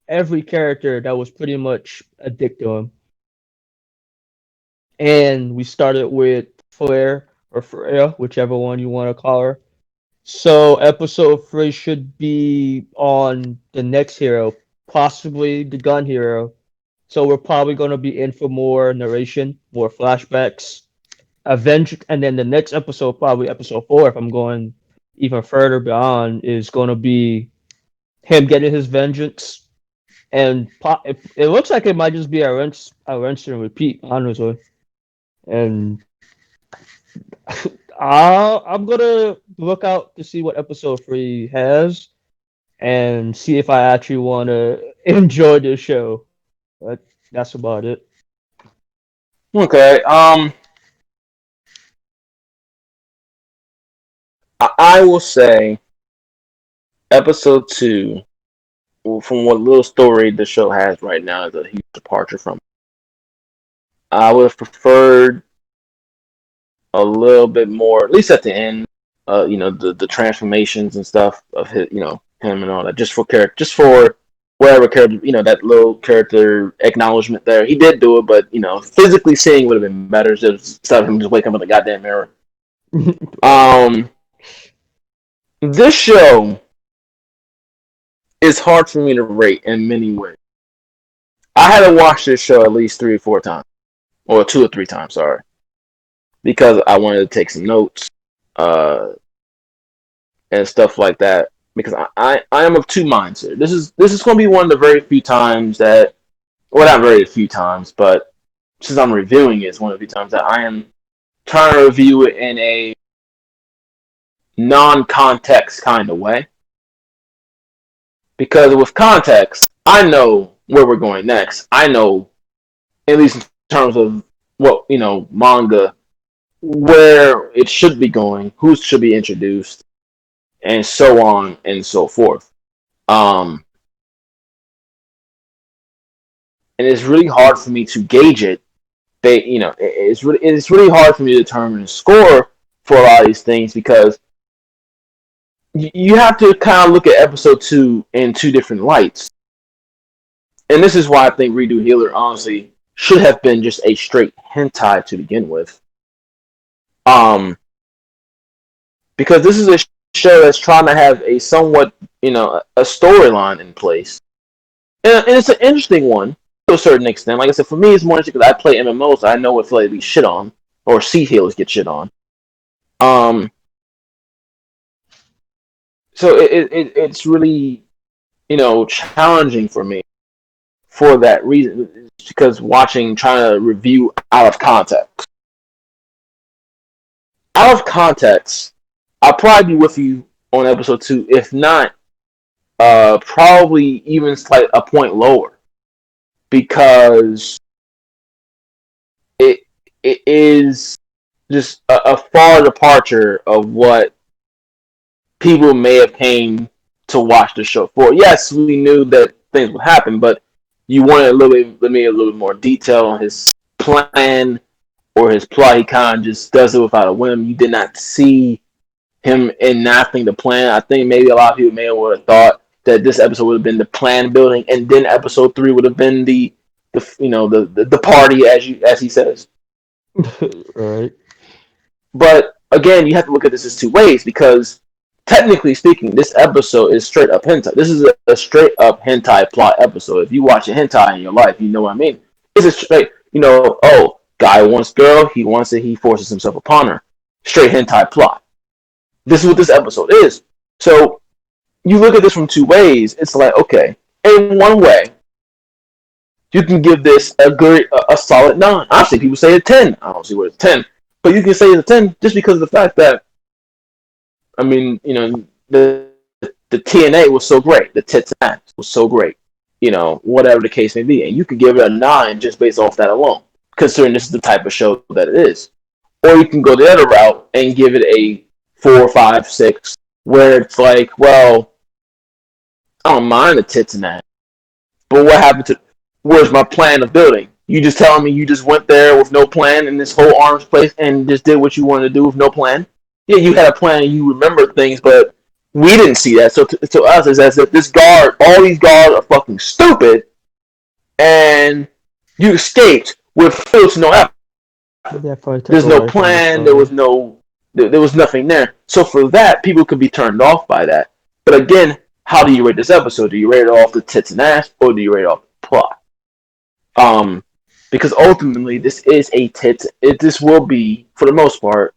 every character that was pretty much addicted to him. And we started with Flair or Freya, whichever one you want to call her. So episode 3 should be on the next hero, possibly the gun hero. So we're probably going to be in for more narration, more flashbacks, Avenge, and then the next episode, probably episode 4, if I'm going even further beyond, is going to be him getting his vengeance. And it looks like it might just be a rinse and repeat, honestly. And I'm gonna look out to see what episode 3 has and see if I actually want to enjoy this show. But that's about it. Okay. I will say episode 2, from what little story the show has right now, is a huge departure from. I would have preferred a little bit more, at least at the end. The transformations and stuff of his, him and all that, just for character, just for whatever character, that little character acknowledgement there. He did do it, but physically seeing would have been better instead of him just waking up in the goddamn mirror. Um, this show is hard for me to rate in many ways. I had to watch this show at least 3 or 4 times, or 2 or 3 times, sorry, because I wanted to take some notes, and stuff like that. Because I am of two minds here. This is going to be one of the very few times that, well, not very few times, but since I'm reviewing it, it's one of the few times that I am trying to review it in a non-context kind of way. Because with context, I know where we're going next. I know, at least in terms of what, manga, where it should be going, who should be introduced, and so on and so forth. Um, and it's really hard for me to gauge it. It's really hard for me to determine a score for a lot of these things because you have to kind of look at episode 2 in two different lights. And this is why I think Redo Healer honestly should have been just a straight hentai to begin with. Um, because this is a show that's trying to have a somewhat, a storyline in place. And it's an interesting one to a certain extent. Like I said, for me, it's more interesting because I play MMOs, so I know what like, be shit on, or see healers get shit on. Um, so it's really, challenging for me for that reason. Because trying to review out of context. Out of context, I'll probably be with you on episode 2, if not, probably even a point lower, because it it is just a far departure of what people may have came to watch the show for. Yes, we knew that things would happen, but you wanted a little bit more detail on his plan or his plot. He kind of just does it without a whim. You did not see him enacting the plan. I think maybe a lot of people may have thought that this episode would have been the plan building, and then episode 3 would have been the party, as he says. Right. But again, you have to look at this as two ways because technically speaking, this episode is straight up hentai. This is a straight up hentai plot episode. If you watch a hentai in your life, you know what I mean. It's a straight, guy wants girl, he wants it, he forces himself upon her. Straight hentai plot. This is what this episode is. So you look at this from two ways. It's like, okay, in one way, you can give this a solid 9. Obviously, people say a 10. I don't see where it's 10. But you can say it's a 10 just because of the fact that, I mean, the TNA was so great. The tits and ass was so great. Whatever the case may be. And you could give it a 9 just based off that alone, considering this is the type of show that it is. Or you can go the other route and give it a 4, 5, 6, where it's like, well, I don't mind the tits and ass, but what happened to, where's my plan of building? You just telling me you just went there with no plan in this whole arms place and just did what you wanted to do with no plan? Yeah, you had a plan and you remembered things, but we didn't see that. So to us, it's as if all these guards are fucking stupid, and you escaped with little to no effort. There's no plan. There was nothing there. So for that, people could be turned off by that. But again, how do you rate this episode? Do you rate it off the tits and ass, or do you rate it off the plot? Because ultimately, this is a tits. This will be, for the most part,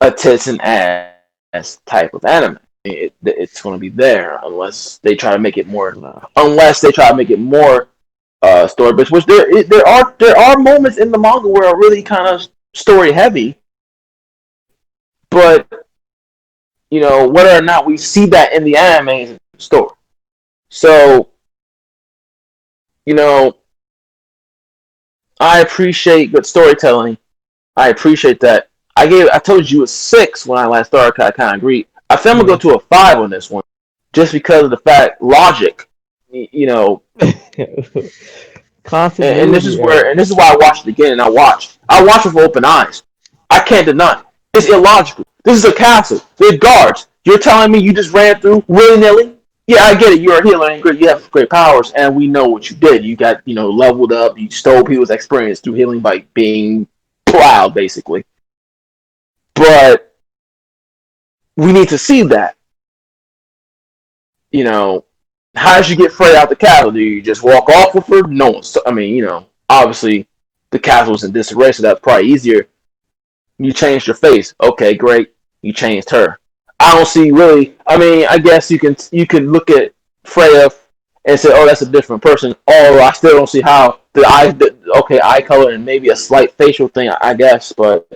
a tits and ass type of anime. It's going to be there unless they try to make it more. No. Unless they try to make it more story based, which there are moments in the manga where are really kind of story heavy, but whether or not we see that in the anime story. So I appreciate good storytelling. I appreciate that. I told you a 6 when I last started. I kind of agree. I think I'm gonna go to a 5 on this one, just because of the fact logic. And this is why I watched it again. And I watched with open eyes. I can't deny it. It's illogical. This is a castle. There's guards. You're telling me you just ran through willy nilly? Yeah, I get it. You're a healer and you have great powers, and we know what you did. You got leveled up. You stole people's experience through healing by being plowed, basically. But we need to see that. How did you get Frey out the castle? Do you just walk off with her? No one's. I mean, obviously the castle's in disarray, so that's probably easier. You changed your face. Okay, great. You changed her. I don't see really. I mean, I guess you can look at Freya and say, oh, that's a different person. Or I still don't see how eye color and maybe a slight facial thing. I guess, but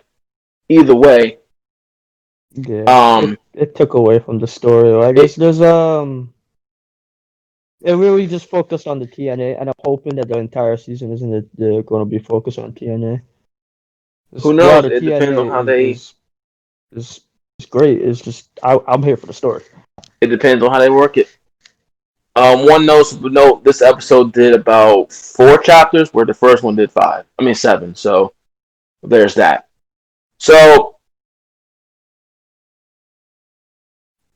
either way, yeah, it took away from the story. I guess it really just focused on the TNA, and I'm hoping that the entire season isn't going to be focused on TNA. Who knows? It depends on how they. Is great. It's just I'm here for the story. It depends on how they work it. One note: this episode did about 4 chapters, where the first one did five. I mean 7. So there's that. So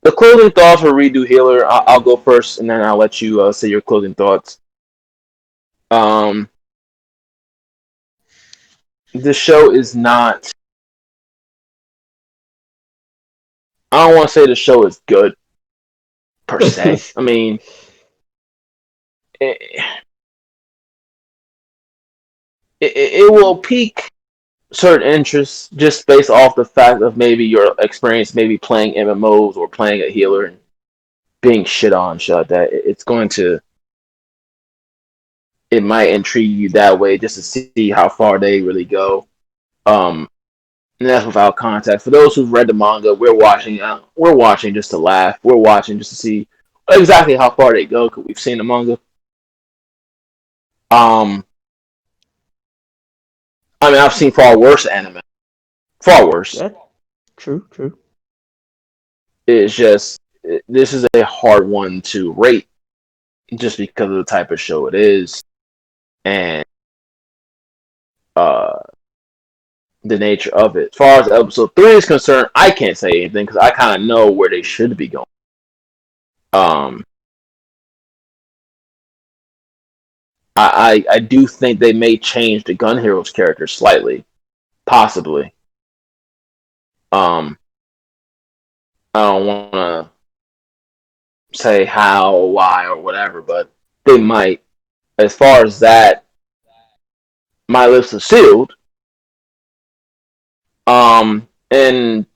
the closing thoughts for Redo Healer. I'll go first, and then I'll let you say your closing thoughts. Um, this show is not. I don't want to say the show is good per se. I mean, it, it will pique certain interests just based off the fact of maybe your experience, maybe playing MMOs or playing a healer and being shit on, shit like that. It's going to. It might intrigue you that way just to see how far they really go. Um, and that's without context. For those who've read the manga, we're watching. We're watching just to laugh. We're watching just to see exactly how far they go because we've seen the manga. Um, I mean, I've seen far worse anime. Far worse. Yeah, true, true. It's just this is a hard one to rate just because of the type of show it is and uh, the nature of it. As far as episode 3 is concerned, I can't say anything because I kind of know where they should be going. Um, I do think they may change the Gun Heroes character slightly, possibly. Um, I don't want to say how, why, or whatever, but they might. As far as that, my lips are sealed. And let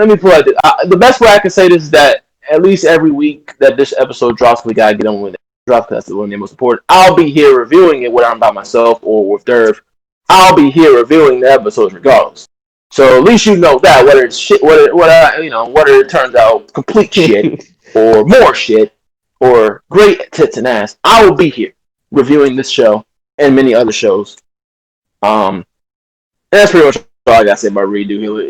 me put it like this. The best way I can say this is that at least every week that this episode drops, we gotta get on with it. Drops because that's the one most important. I'll be here reviewing it, whether I'm by myself or with Derv. I'll be here reviewing the episodes regardless. So at least you know that whether it's shit, whether it turns out complete shit or more shit or great tits and ass, I will be here reviewing this show and many other shows. And that's pretty much all I gotta say about Redo Healer.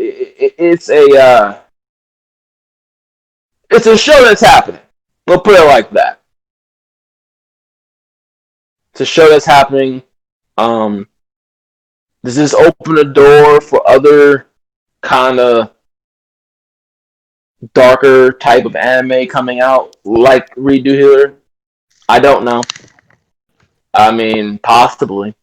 It's a show that's happening. We'll put it like that. It's a show that's happening. Um, does this open the door for other kind of darker type of anime coming out like Redo Healer? I don't know. I mean, possibly.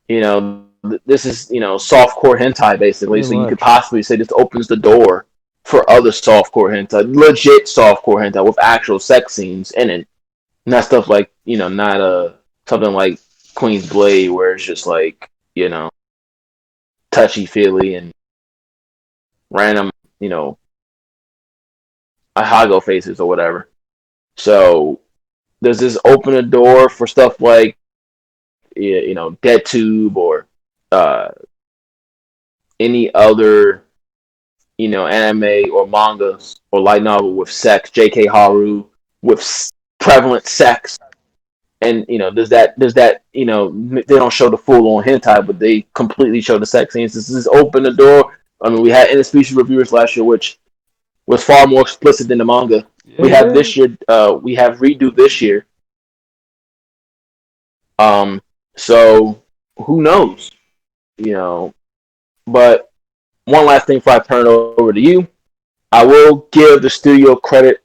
This is softcore hentai basically. Pretty So you could much. possibly say this opens the door for other softcore hentai, legit softcore hentai with actual sex scenes in it. Not stuff like not something like Queen's Blade where it's just like touchy feely and random Ihago faces or whatever. So does this open a door for stuff like DeadTube or uh, any other anime or mangas or light novel with sex, J.K. Haru with prevalent sex, and does that they don't show the full on hentai, but they completely show the sex scenes. Does this open the door? I mean, we had Interspecies Reviewers last year, which was far more explicit than the manga. We have Yeah. this year. We have Redo this year. Um, so who knows? You know, but one last thing before I turn it over to you, I will give the studio credit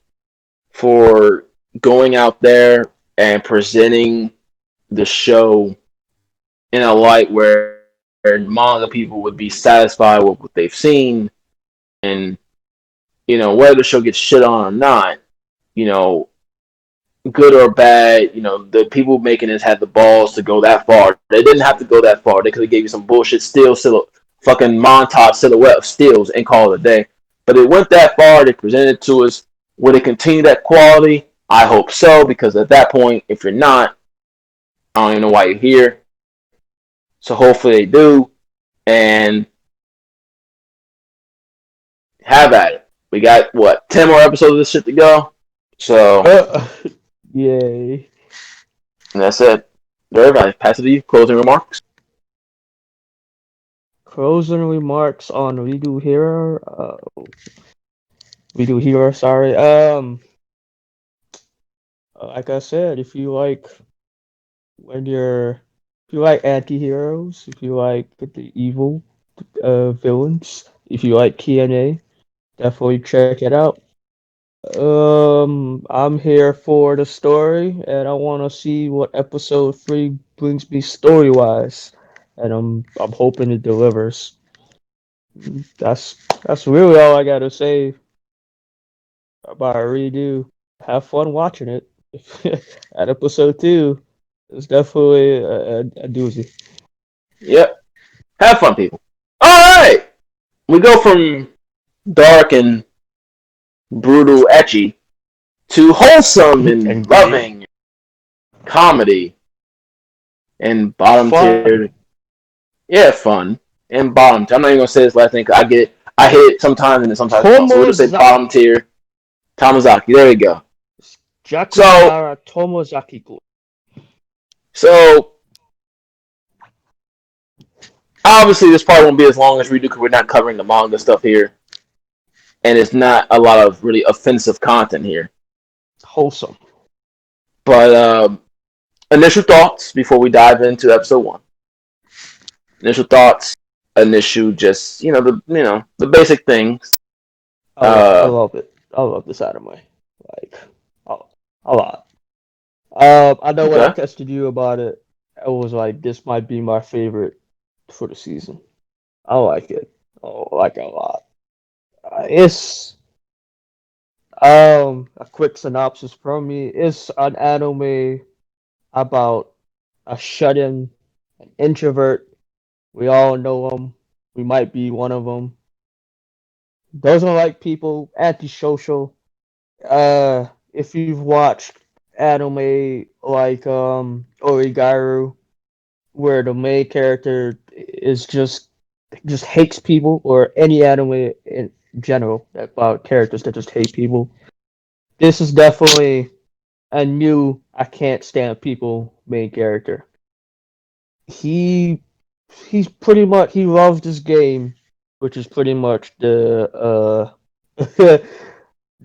for going out there and presenting the show in a light where manga people would be satisfied with what they've seen, and whether the show gets shit on or not, you know good or bad, the people making this had the balls to go that far. They didn't have to go that far. They could have gave you some bullshit fucking montage silhouette of steals and call it a day. But it went that far. They presented it to us. Will it continue that quality? I hope so, because at that point, if you're not, I don't even know why you're here. So hopefully they do, and have at it. We got what 10 more episodes of this shit to go. So Yay. that's it. Everybody, pass it to you. Closing remarks. Closing remarks on Redo Hero. We do hero. Sorry. Like I said, if you like when you're, if you like anti-heroes, if you like the evil villains, if you like TNA, definitely check it out. I'm here for the story, and I want to see what episode 3 brings me story-wise, and I'm hoping it delivers. That's really all I gotta say about a redo. Have fun watching it. At episode 2, it's definitely a doozy. Yep. Have fun, people. All right. We go from dark and brutal, etchy to wholesome and And gritty. loving comedy and bottom Fun. tier. Yeah, fun and bottom tier. I'm not even gonna say this last thing. 'Cause I hit it sometimes and then sometimes don't. So we'll just say Tomoza bottom tier. Tamazaki. There you go. So Jakushihara Tomozaki. so obviously this probably won't be as long as we do because we're not covering the manga stuff here, and it's not a lot of really offensive content here. Wholesome. But initial thoughts before we dive into episode 1. Initial thoughts. Initial, just the basic things. I Uh, love it. I love this anime. Like, a, a lot. I know when I okay. texted you about it, I was like, this might be my favorite for the season. I like it. I like it a lot. It's a quick synopsis from me. It's an anime about a shut-in, an introvert. We all know him. We might be one of them. Doesn't like people, antisocial. If you've watched anime like Origaru, where the main character is just hates people, or any anime in general about characters that just hate people, this is definitely a new I can't stand people main character. He he's pretty much he loves this game, which is pretty much the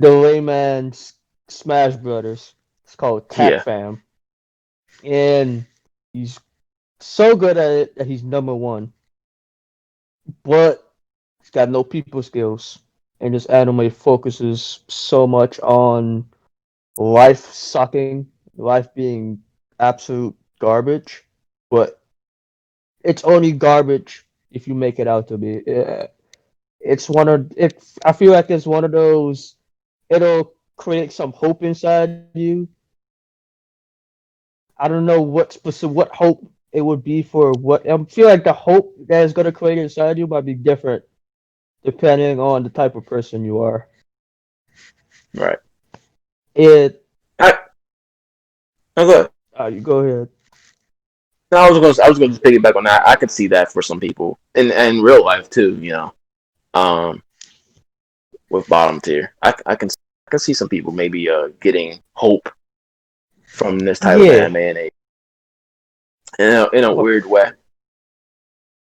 layman's Smash Brothers. It's called Cat Yeah. Fam, and he's so good at it that he's number one. But he's got no people skills, and this anime focuses so much on life sucking, life being absolute garbage. But it's only garbage if you make it out to be. It's one of it. I feel like it's one of those. It'll create some hope inside you. I don't know what hope it would be for what. I feel like the hope that is going to create inside you might be different depending on the type of person you are. Right. It. I, okay. You go ahead. No, I was gonna just piggyback on that. I could see that for some people in real life too. Um, with bottom tier, I can see some people maybe getting hope from this type of Yeah. anime in a What weird way.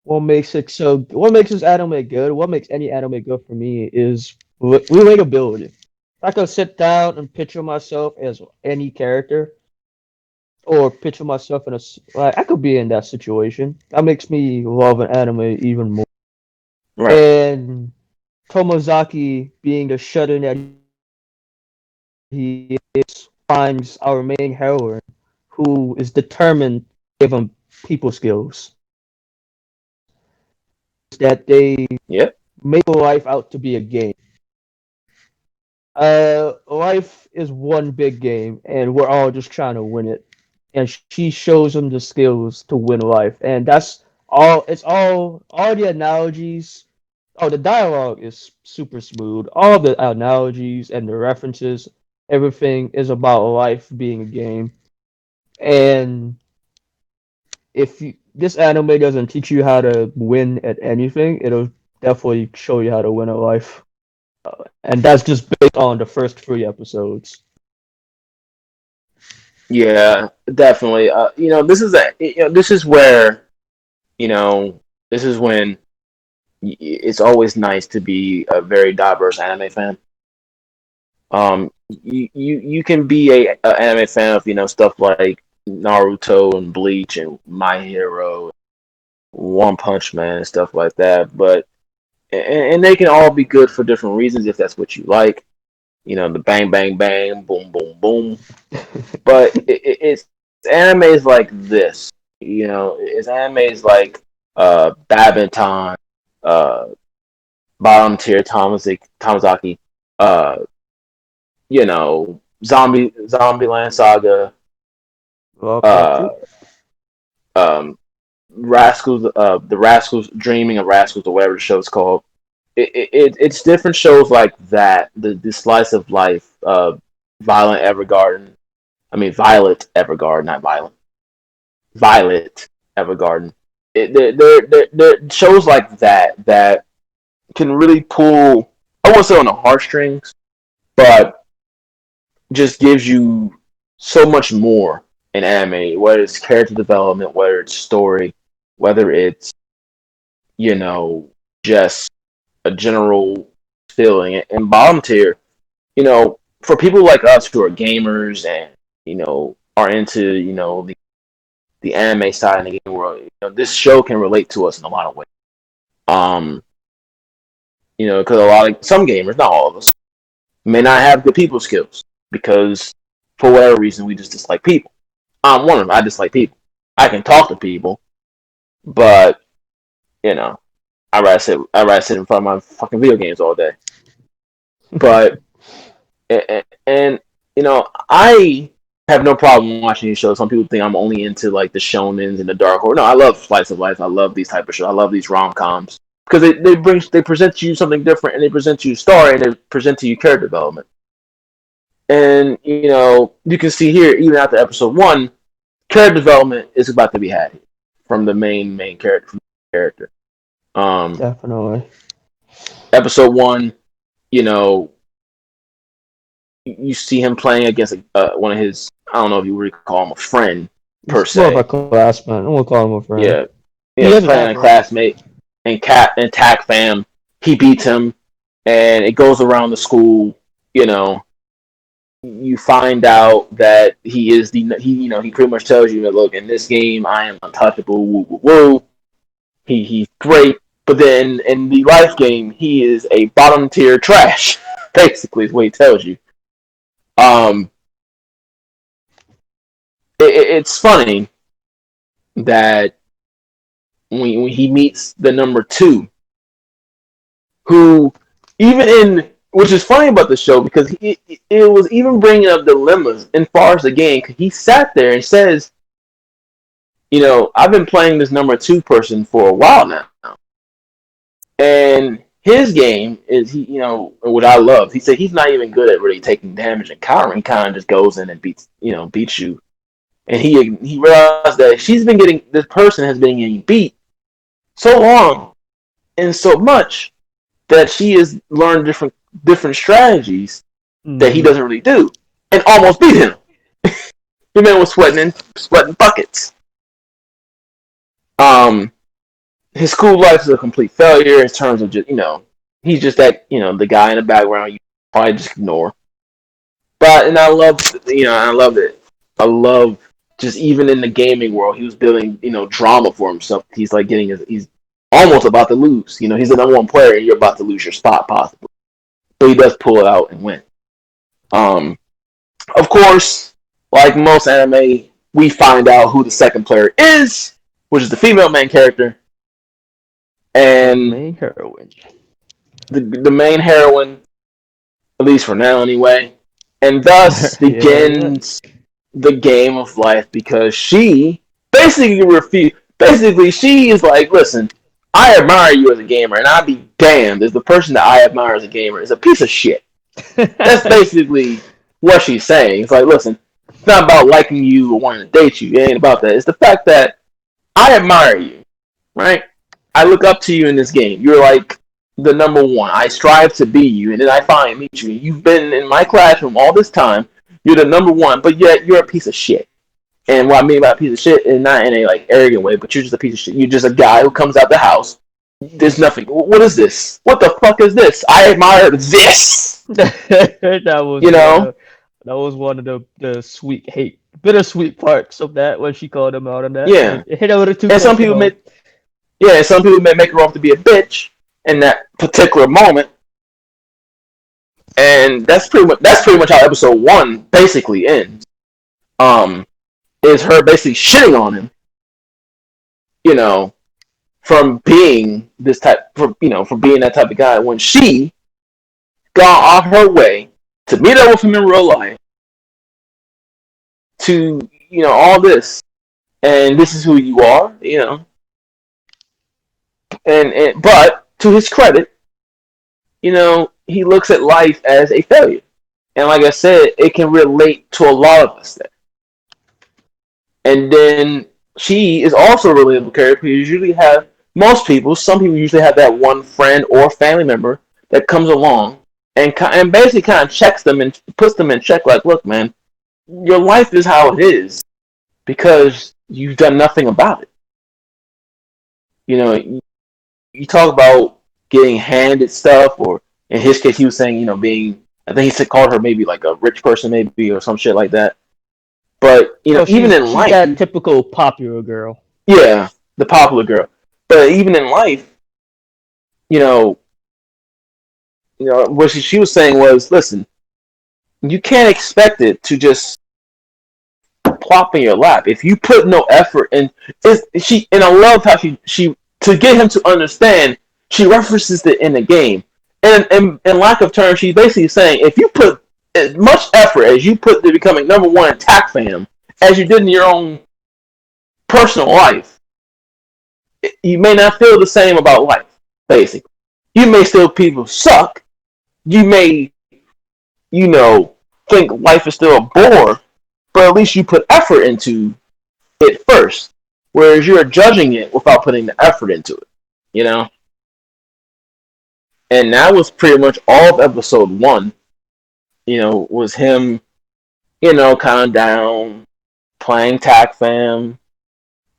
what makes it so? What makes this anime good? What makes any anime good for me is relatability. I could sit down and picture myself as any character, or picture myself in like I could be in that situation. That makes me love an anime even more. Right. And Tomozaki being the shut-in that he is, finds our main heroine who is determined to give him people skills. That they Yep. make life out to be a game. Life is one big game, and we're all just trying to win it. And she shows him the skills to win life, and that's all. It's all the analogies. Oh, the dialogue is super smooth. All the analogies and the references, everything is about life being a game. And if this anime doesn't teach you how to win at anything, it'll definitely show you how to win at life. And that's just based on the first 3 episodes. Yeah. Definitely. This is where this is when it's always nice to be a very diverse anime fan You can be a anime fan of stuff like Naruto and Bleach and My Hero, One Punch Man and stuff like that. But and they can all be good for different reasons if that's what you like. The bang bang bang, boom boom boom. But it's animes like this. It's animes like Badminton, uh, Bottom Tier Tamazaki, uh, Zombieland Saga, Lovecraft uh, too. um, Rascals, the Rascals Dreaming of Rascals or whatever the show's called. It's different shows like that. The slice of life, Violent Evergarden. I mean Violet Evergarden, not violent. Violet Evergarden. They're shows like that can really pull. I won't say on the heartstrings, but just gives you so much more in anime. Whether it's character development, whether it's story, whether it's you know just a general feeling. And bottom tier, for people like us who are gamers and are into the anime side in the game world, this show can relate to us in a lot of ways. Um, because some gamers, not all of us, may not have good people skills because for whatever reason we just dislike people. I'm one of them. I dislike people. I can talk to people, but you know, I rather sit in front of my fucking video games all day. But and I have no problem watching these shows. Some people think I'm only into like the shonens and the dark horror. No, I love slice of life. I love these type of shows. I love these rom coms because they present to you something different and they present to you story and they present to you character development. And you can see here even after episode one, character development is about to be had from the main character. Um, Definitely. episode one, you know, you see him playing against one of his. I don't know if you would call him a friend per He's more of a se. classmate. We'll call him a friend. Yeah, He he's doesn't playing have a friends. classmate and Tac Fam. He beats him, and it goes around the school. You know, you find out that he pretty much tells you that look in this game I am untouchable. Woo woo woo. He's great, but then in the life game he is a bottom tier trash. Basically, is what he tells you. Um, it's funny that when he meets the number two, who even in which is funny about the show because it was even bringing up dilemmas in far as the game. He sat there and says, I've been playing this number two person for a while now, and his game is what I love. He said he's not even good at really taking damage and countering. He kind of just goes in and beats you. And he realized that this person has been getting beat so long and so much that she has learned different strategies that he Mm-hmm. doesn't really do, and almost beat him. The man was sweating buckets. Um, his school life is a complete failure in terms of just he's just that the guy in the background you probably just ignore. But and I loved it. I love just even in the gaming world, he was building drama for himself. He's like he's almost about to lose. He's the number one player, and you're about to lose your spot possibly. But he does pull it out and win. Um, of course, like most anime, we find out who the second player is, which is the female main character, The and main heroine. the main heroine, at least for now anyway. And thus Yeah. begins the game of life because she basically refused. Basically, she is like, listen, I admire you as a gamer, and I'd be damned if the person that I admire as a gamer is a piece of shit. That's basically what she's saying. It's like, listen, it's not about liking you or wanting to date you. It ain't about that. It's the fact that I admire you, right? I look up to you in this game. You're like the number one. I strive to be you, and then I finally meet you. You've been in my classroom all this time. You're the number one, but yet you're a piece of shit. And what I mean by a piece of shit is not in a like arrogant way, but you're just a piece of shit. You're just a guy who comes out the house. There's nothing. What is this? What the fuck is this? I admire this. that was You one know? of the sweet hate bittersweet parts of that when she called him out on that. Yeah. It hit a little too And close some to people home. may, yeah, some people may make her off to be a bitch in that particular moment, and that's pretty much how episode one basically ends. Um, is her basically shitting on him, you know, from being this type, for being that type of guy when she gone on her way to meet up with him in real life, to all this, and this is who you are, and but to his credit, he looks at life as a failure. And like I said, it can relate to a lot of us there. And then she is also a relatable character because you usually have some people usually have that one friend or family member that comes along and basically kind of checks them and puts them in check. Like, look, man, your life is how it is because you've done nothing about it. You talk about getting handed stuff, or in his case, he was saying, being. I think he said called her maybe like a rich person, maybe or some shit like that. But Oh, even she's in she's life, that typical popular girl. yeah, the popular girl. But even in life, you know, what she was saying was, listen, you can't expect it to just plop in your lap if you put no effort in. And I love how she to get him to understand. She references it in the game, and in lack of terms, she's basically saying if you put as much effort as you put to becoming number one in TAC fam as you did in your own personal life, you may not feel the same about life. Basically, you may still people suck. You may, think life is still a bore, but at least you put effort into it first. Whereas you're judging it without putting the effort into it, you know? And that was pretty much all of episode one, was him, kind of down, playing TAC fam,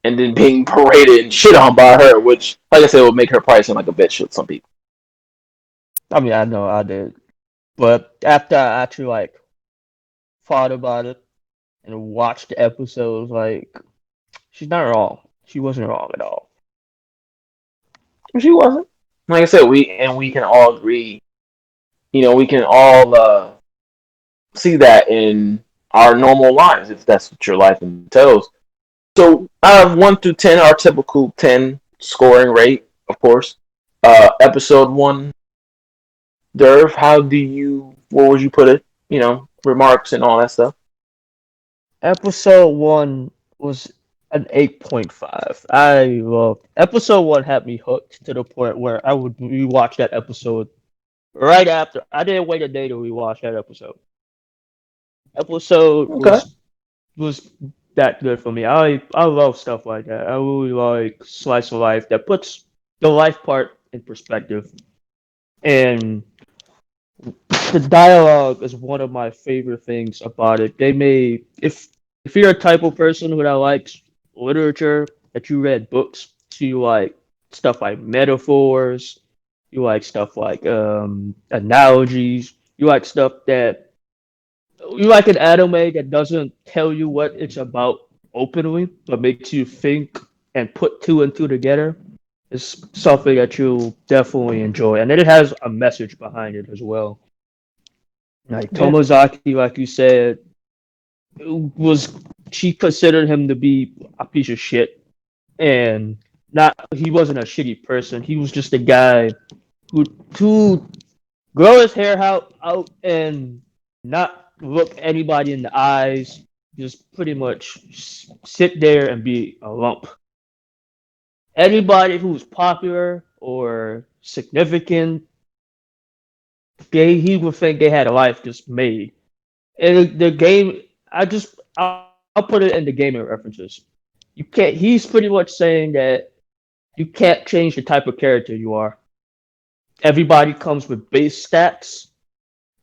and then being paraded and shit on by her, which, like I said, would make her probably seem like a bitch with some people. I mean, I know I did, but after I actually thought about it and watched the episodes, she's not wrong. She wasn't wrong at all. She wasn't. Like I said, we can all agree. We can all see that in our normal lives, if that's what your life entails. So out of 1 through 10, our typical 10 scoring rate, of course. Episode one, Derv, what would you put it? Remarks and all that stuff. Episode one was an 8.5. I loved episode one had me hooked to the point where I would rewatch that episode right after. I didn't wait a day to rewatch that episode. Episode Okay. was that good for me. I love stuff like that. I really like slice of life that puts the life part in perspective. And the dialogue is one of my favorite things about it. They made if you're a type of person who likes literature, that you read books, so you like stuff like metaphors, you like stuff like analogies, you like stuff that you like an anime that doesn't tell you what it's about openly, but makes you think and put two and two together. It's something that you'll definitely enjoy, and it has a message behind it as well. Like Yeah. Tomozaki, like you said, was she considered him to be a piece of shit, and not he wasn't a shitty person. He was just a guy who to grow his hair out and not look anybody in the eyes, just pretty much sit there and be a lump. Anybody who's popular or significant, he would think they had a life just made. And the game, I'll put it in the gaming references. You can't. He's pretty much saying that you can't change the type of character you are. Everybody comes with base stats.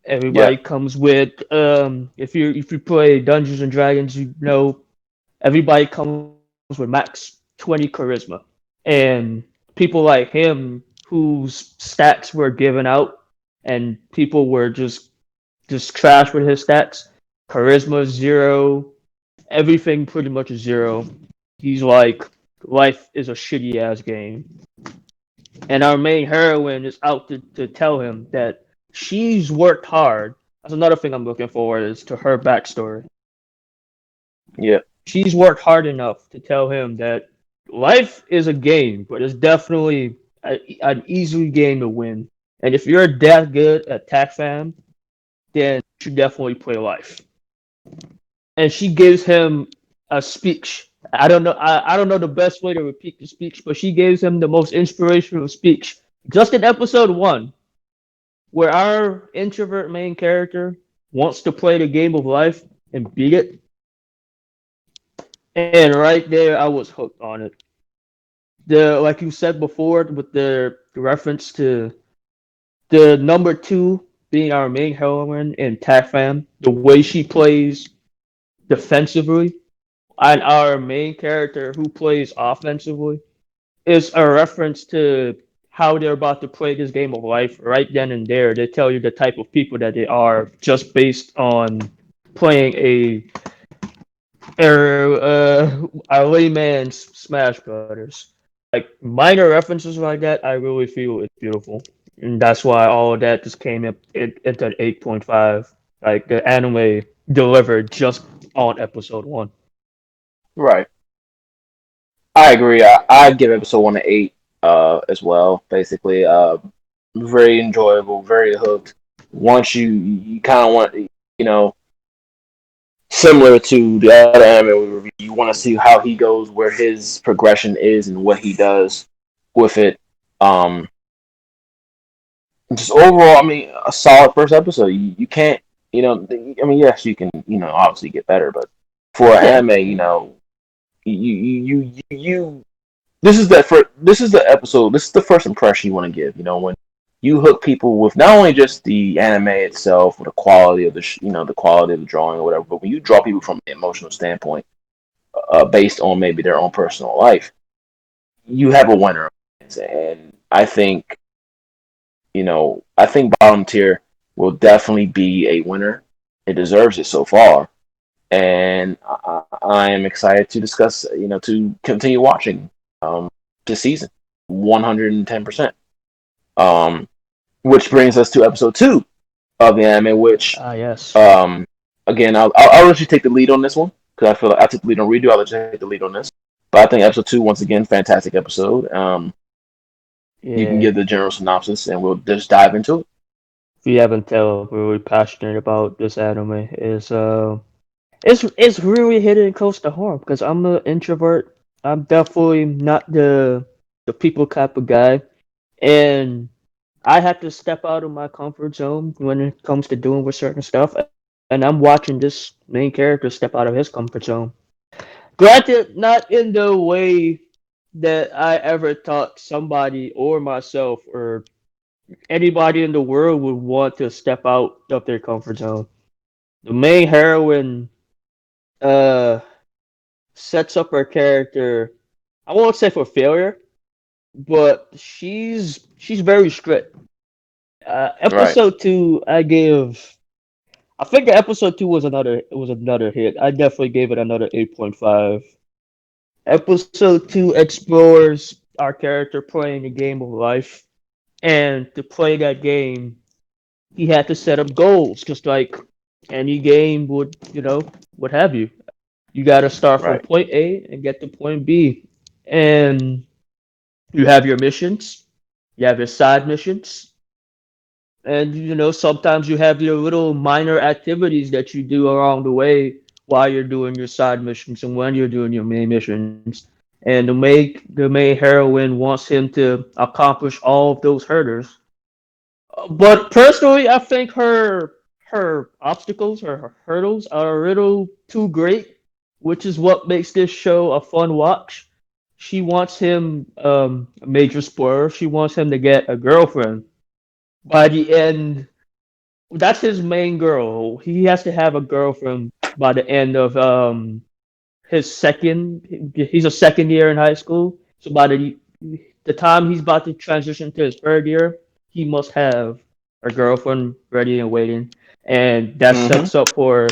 Yeah. Everybody comes with if you play Dungeons and Dragons, everybody comes with max 20 charisma. And people like him whose stats were given out, and people were just trash with his stats. Charisma zero, everything pretty much is zero. He's like, life is a shitty ass game. And our main heroine is out to tell him that she's worked hard. That's another thing I'm looking forward is to her backstory. Yeah. She's worked hard enough to tell him that life is a game, but it's definitely an easy game to win. And if you're that good at TACFAM, then you should definitely play life. And she gives him a speech. I don't know the best way to repeat the speech, but she gives him the most inspirational speech. Just in episode one, where our introvert main character wants to play the game of life and beat it. And right there I was hooked on it. The like you said before with the reference to the number two being our main heroine in TACFAM, the way she plays defensively, and our main character who plays offensively is a reference to how they're about to play this game of life right then and there. They tell you the type of people that they are just based on playing a layman's Smash Brothers. Like minor references like that, I really feel it's beautiful, and that's why all of that just came up into an 8.5. Like the anime delivered just on episode one. Right. I agree. I'd give episode 1 to 8 as well. Basically, very enjoyable, very hooked. Once you kind of want, similar to the other anime we review, you want to see how he goes, where his progression is, and what he does with it. Um, just overall, I mean, a solid first episode. You can't, I mean, yes, you can, obviously get better, but for an Yeah, anime, you this is the episode. This is the first impression you want to give. When you hook people with not only just the anime itself or the quality of the quality of the drawing or whatever, but when you draw people from an emotional standpoint, based on maybe their own personal life, you have a winner. And I think bottom tier will definitely be a winner. It deserves it so far, and I am excited to discuss. To continue watching this season, 110%. Um, which brings us to episode 2 of the anime. Which, yes. um, again, I'll let you take the lead on this one because I feel like I took the lead on redo. I'll let you take the lead on this. But I think episode 2, once again, fantastic episode. You can Yeah. give the general synopsis, and we'll just dive into it. If you haven't tell, we're really passionate about this anime. It's really hitting close to home because I'm an introvert. I'm definitely not the people type of guy, and I have to step out of my comfort zone when it comes to doing with certain stuff. And I'm watching this main character step out of his comfort zone. Granted, not in the way that I ever thought somebody or myself or anybody in the world would want to step out of their comfort zone. The main heroine uh sets up her character. I won't say for failure, but she's very strict. Right, Episode two, I gave. I think episode two was another hit. I definitely gave it another 8.5. Episode two explores our character playing a game of life, and to play that game, he had to set up goals, just like any game would, what have you. You got to start from right, point A and get to point B, and you have your missions, you have your side missions, and sometimes you have your little minor activities that you do along the way while you're doing your side missions and when you're doing your main missions. And the main heroine wants him to accomplish all of those hurdles. But personally, I think her obstacles, her hurdles are a little too great, which is what makes this show a fun watch. She wants him, a major spoiler, she wants him to get a girlfriend. By the end, that's his main goal. He has to have a girlfriend by the end of his second. He's a second year in high school, so by the time he's about to transition to his third year, he must have her girlfriend ready and waiting, and that Mm-hmm. sets up for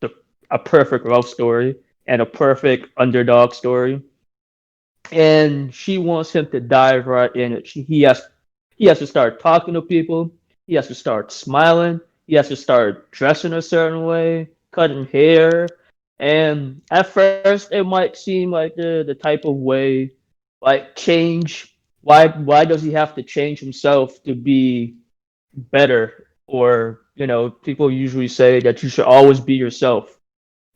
the, a perfect love story and a perfect underdog story. And she wants him to dive right in it. He has to start talking to people. He has to start smiling. He has to start dressing a certain way, cutting hair. And at first, it might seem like the type of way, like change. Why does he have to change himself to be better? Or people usually say that you should always be yourself.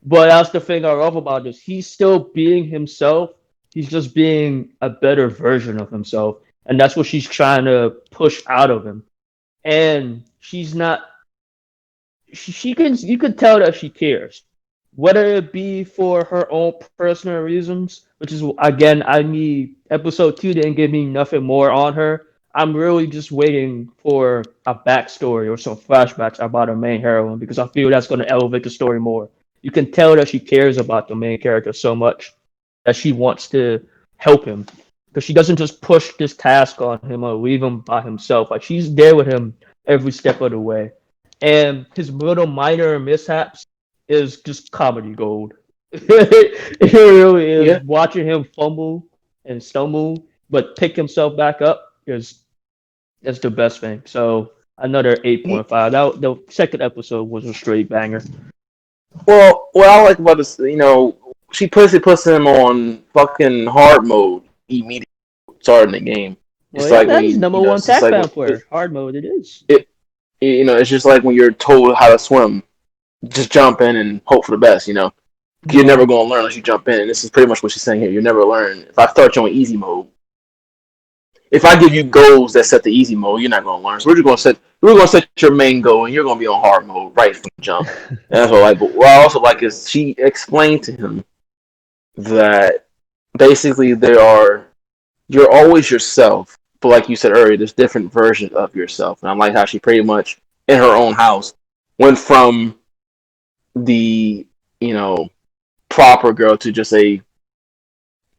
But that's the thing I love about this. He's still being himself. He's just being a better version of himself. And that's what she's trying to push out of him. And she's not she can you could tell that she cares. Whether it be for her own personal reasons, which is again I need episode 2 didn't give me nothing more on her. I'm really just waiting for a backstory or some flashbacks about our main heroine because I feel that's going to elevate the story more. You can tell that she cares about the main character so much that she wants to help him because she doesn't just push this task on him or leave him by himself. Like she's there with him every step of the way, and his little minor mishaps is just comedy gold. It really is. Yeah. Watching him fumble and stumble, but pick himself back up is the best thing. So another 8.5. That the second episode was a straight banger. Well, what I like about this, she puts him on fucking hard mode immediately starting the game. Well, It's yeah, like that is when number one it's just tac like when fan player. Hard mode, it is. it's just like when you're told how to swim, just jump in and hope for the best. You're never No. going to learn unless you jump in, and this is pretty much what she's saying here. You never learn. If I start you on easy mode, if I give you goals that set the easy mode, you're not going to learn. So we're going to set your main goal, and you're going to be on hard mode right from the jump. And that's what I like. But what I also like is she explained to him that basically you're always yourself, but like you said earlier, there's different versions of yourself. And I like how she pretty much in her own house went from the you know proper girl to just a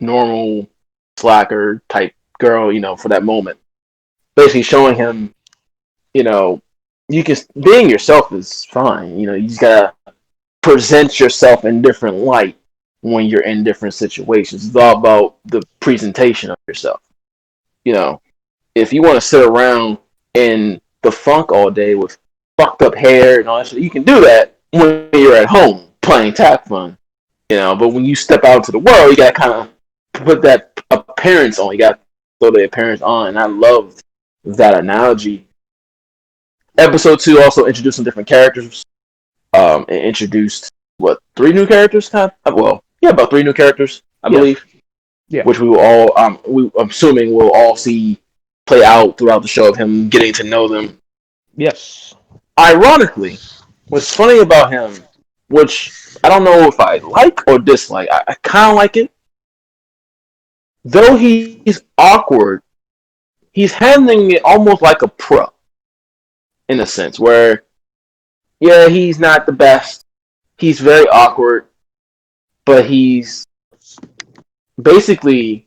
normal slacker type girl, for that moment. Basically showing him, you know, you can being yourself is fine. You just gotta present yourself in different light when you're in different situations. It's all about the presentation of yourself. You know, if you want to sit around in the funk all day with fucked up hair and all that shit, you can do that when you're at home playing tap fun. But when you step out into the world, you gotta kind of put that appearance on. You gotta throw the appearance on, and I love that analogy. Episode 2 also introduced some different characters. It introduced what 3 new characters? Kind of, well, yeah, about 3 new characters, I Yeah. believe, Yeah. which we will all, I'm assuming we'll all see play out throughout the show of him getting to know them. Yes. Ironically, what's funny about him, which I don't know if I like or dislike, I kind of like it. Though he's awkward, he's handling it almost like a pro in a sense, where yeah, he's not the best. He's very awkward, but he's basically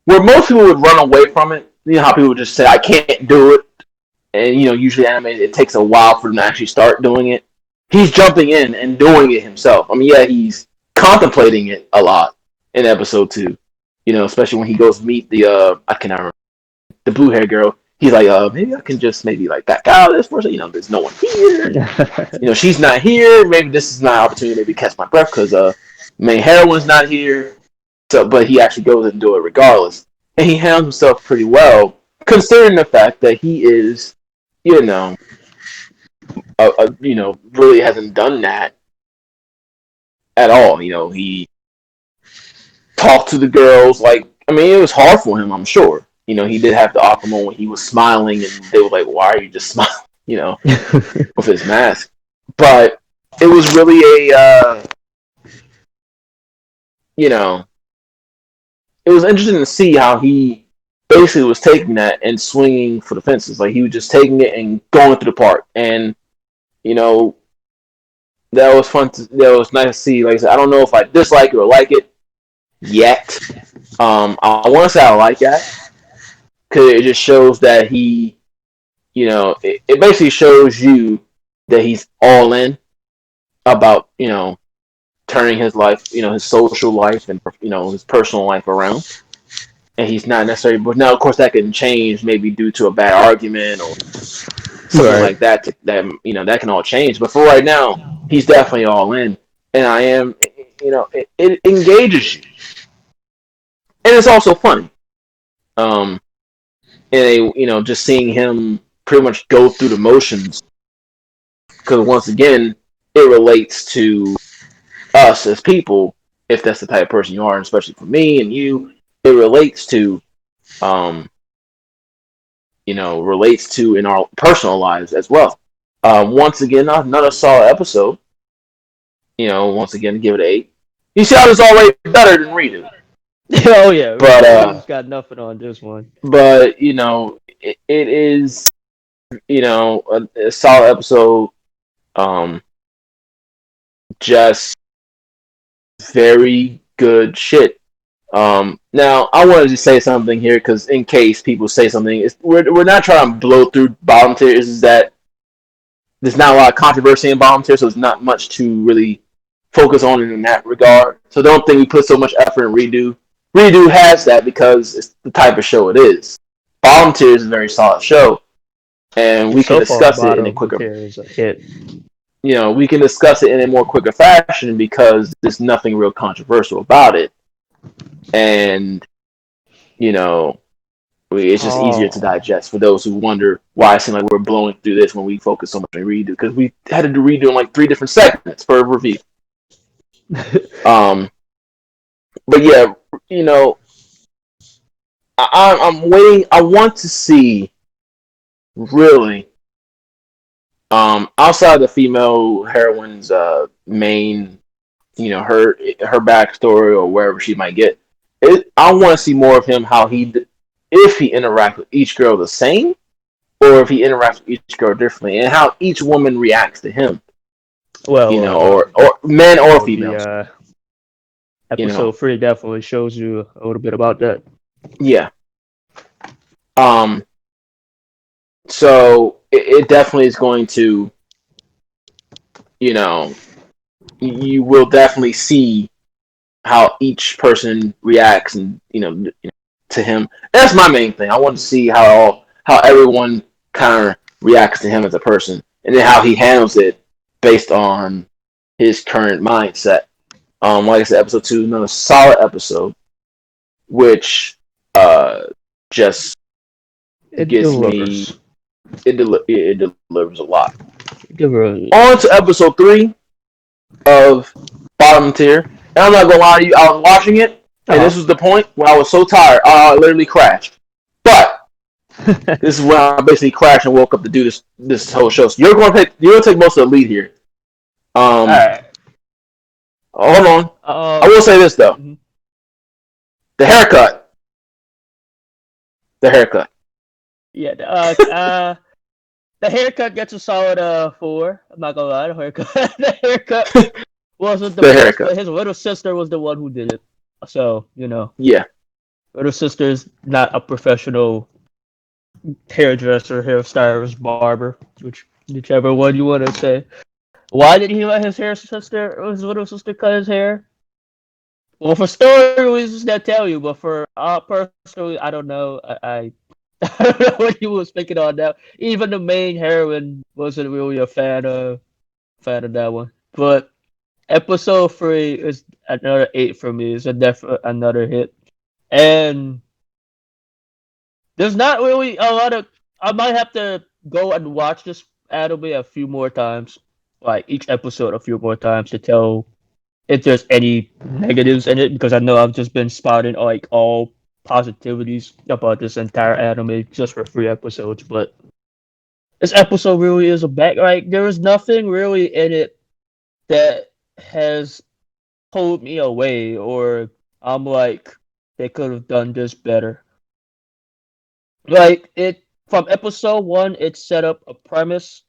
where most people would run away from it. You know how people would just say, "I can't do it," and usually anime it takes a while for them to actually start doing it. He's jumping in and doing it himself. I mean, yeah, he's contemplating it a lot in episode 2. Especially when he goes meet the I cannot remember the blue hair girl. He's like, maybe I can just maybe like back out of this person. There's no one here. She's not here. Maybe this is my opportunity to maybe catch my breath because main heroine's not here. So, but he actually goes and do it regardless, and he handles himself pretty well, considering the fact that he is, you know, really hasn't done that at all. He talked to the girls like, I mean, it was hard for him, I'm sure. He did have the awkward moment when he was smiling, and they were like, "Why are you just smiling?" With his mask. But it was really you know, it was interesting to see how he basically was taking that and swinging for the fences. Like he was just taking it and going through the park, and you know that was fun. That was nice to see. Like I said, I don't know if I dislike it or like it yet. I want to say I like that because it just shows that he, it basically shows you that he's all in about turning his life, his social life and his personal life around. And he's not necessarily, but now of course that can change maybe due to a bad argument or something Right. like that. That can all change. But for right now, he's definitely all in, and I am. It engages you, and it's also funny. Um, and just seeing him pretty much go through the motions because once again, it relates to us as people. If that's the type of person you are, and especially for me and you, it um, relates to in our personal lives as well. Once again, another solid episode. Once again, give it an 8. You see, I was already better than Redo, Oh yeah, but Reedus got nothing on this one. it is a solid episode. Um, just very good shit. Now I wanted to say something here because in case people say something, we're not trying to blow through bottom tier. Is that there's not a lot of controversy in bottom tier, so there's not much to really focus on in that regard. So don't think we put so much effort in Redo. Redo has that because it's the type of show it is. Bottom tier is a very solid show, and we can So far, discuss it in a bottom quicker. tier is a hit. We can discuss it in a more quicker fashion because there's nothing real controversial about it, and you know, it's just easier to Oh. digest for those who wonder why it seems like we're blowing through this when we focus so much on Redo because we had to do Redo in like 3 different segments for a review. Um, but yeah, you know, I'm waiting. I want to see really, outside the female heroine's main, her backstory or wherever she might get. I want to see more of him. If he interacts with each girl the same, or if he interacts with each girl differently, and how each woman reacts to him. Well, Or men or well, the females. You know, episode 3 definitely shows you a little bit about that. yeah. Um, so it definitely is going to, you know, you will definitely see how each person reacts, and to him. And that's my main thing. I want to see how everyone kind of reacts to him as a person, and then how he handles it based on his current mindset. Like I said, episode 2, another solid episode, which just It gets me. delivers. It delivers a lot. It delivers. On to episode 3 of Bottom Tier. And I'm not gonna lie to you, I was watching it, and Uh this was the point where I was so tired, I literally crashed. But huh. this is when I basically crashed and woke up to do this whole show. So you're gonna take most of the lead here. All Um, right. hold on. I will say this though: Mhm. the haircut, the haircut, Yeah. The haircut gets a solid 4. I'm not gonna lie. The haircut. The haircut wasn't the the best, haircut. but his little sister was the one who did it. So Yeah, little sister's not a professional hairdresser, hairstylist, barber, whichever one you want to say. Why did he let his little sister cut his hair? Well, for story reasons, that tell you, but for personally, I don't know. I don't know what he was thinking on that. Even the main heroine wasn't really a fan of that one. But episode 3 is another 8 for me. It's another hit, and there's not really a lot of. I might have to go and watch this anime a few more times, like each episode a few more times to tell if there's any negatives in it, because I know I've just been spouting like all positivities about this entire anime just for 3 episodes. But this episode really is a back. Like there is nothing really in it that has pulled me away, or I'm like they could have done this better. Like it from episode 1, it set up a premise,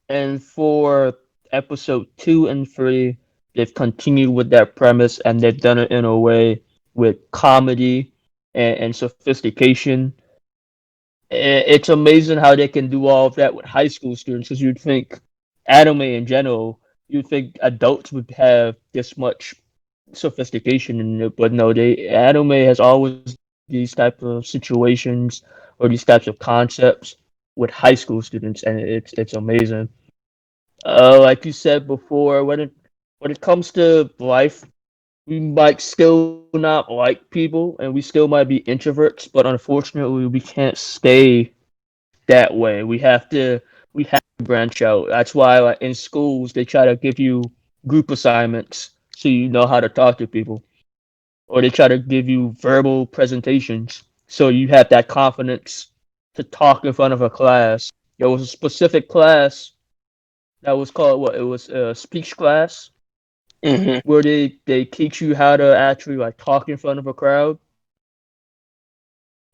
and for episode 2 and 3, they've continued with that premise, and they've done it in a way with comedy and sophistication It's amazing how they can do all of that with high school students. Because you'd think anime in general, you'd think adults would have this much sophistication in it, but no, they anime has always these type of situations or these types of concepts with high school students, and it's amazing. Like you said before, when it comes to life, we might still not like people, and we still might be introverts, but unfortunately, we can't stay that way. We have to branch out. That's why, like in schools, they try to give you group assignments so you know how to talk to people, or they try to give you verbal presentations so you have that confidence to talk in front of a class. There was a specific class that was called what? It was a speech class Mm-hmm. where they teach you how to actually like talk in front of a crowd.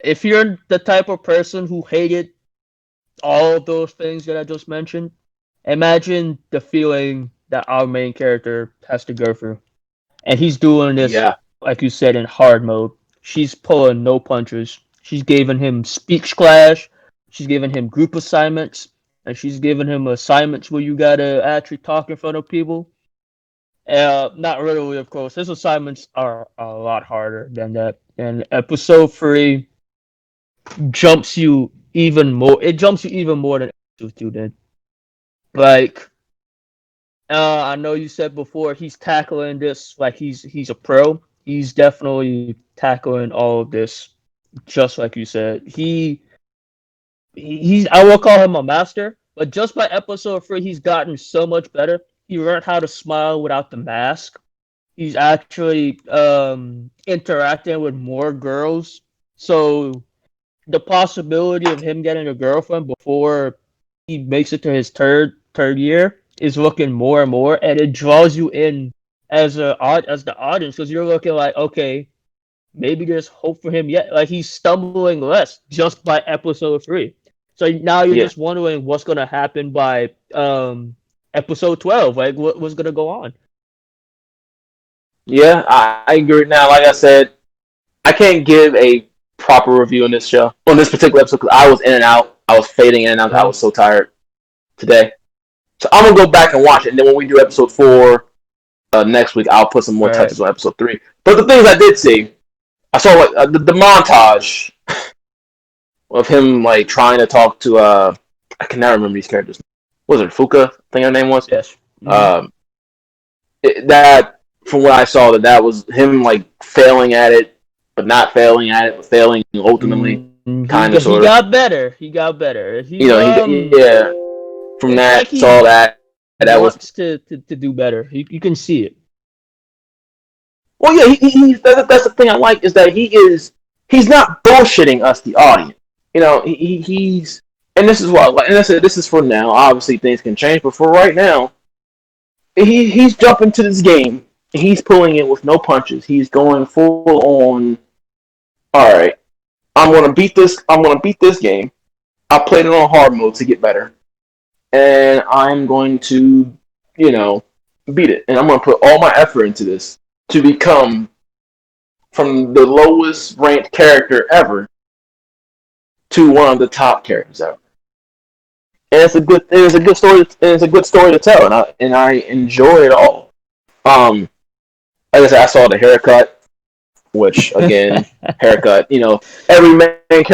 If you're the type of person who hated all of those things that I just mentioned, imagine the feeling that our main character has to go through. And he's doing this, Yeah. like you said, in hard mode. She's pulling no punches. She's giving him speech class. She's giving him group assignments, and she's giving him assignments where you gotta actually talk in front of people. Not really, of course. His assignments are a lot harder than that. And episode 3 jumps you even more. It jumps you even more than episode 2 did. Like, I know you said before he's tackling this like he's a pro. He's definitely tackling all of this just like you said. He's I will call him a master, but just by episode 3 he's gotten so much better. He learned how to smile without the mask. He's actually interacting with more girls. So the possibility of him getting a girlfriend before he makes it to his third year is looking more and more, and it draws you in as the audience because you're looking like, okay, maybe there's hope for him yet. Like he's stumbling less just by episode 3. So now you're Yeah. just wondering what's gonna happen by episode 12. Like what's gonna go on? Yeah, I agree. Now, like I said, I can't give a proper review on this show, on this particular episode, because I was in and out. I was fading in and out. I Uh, was so tired today. So I'm going to go back and watch it. And then when we do episode 4 next week, I'll put some more right. touches on episode 3. But the things I did see, I saw like the montage of him like trying to talk to, I cannot remember these characters. What was it Fuka? I think her name was. Yes. Mm-hmm. Um, that from what I saw that was him like failing at it, but not failing at it, but failing ultimately, kind of He sort of. got better. He got better. You know, he yeah. From It's like that, he saw that was wants to do better. You can see it. well, yeah. That's the thing I like is that he's not bullshitting us, the audience. You know, he's and this is what and I said this is for now. Obviously, things can change, but for right now, he's jumping to this game. He's pulling it with no punches. He's going full on. All right, I'm gonna beat this. I'm gonna beat this game. I played it on hard mode to get better, and I'm going to, you know, beat it. And I'm gonna put all my effort into this to become from the lowest ranked character ever to one of the top characters ever. And it's a good story. It's a good story to tell, and I enjoy it all. Um, like I said, I saw the haircut, which again, haircut. You know, every main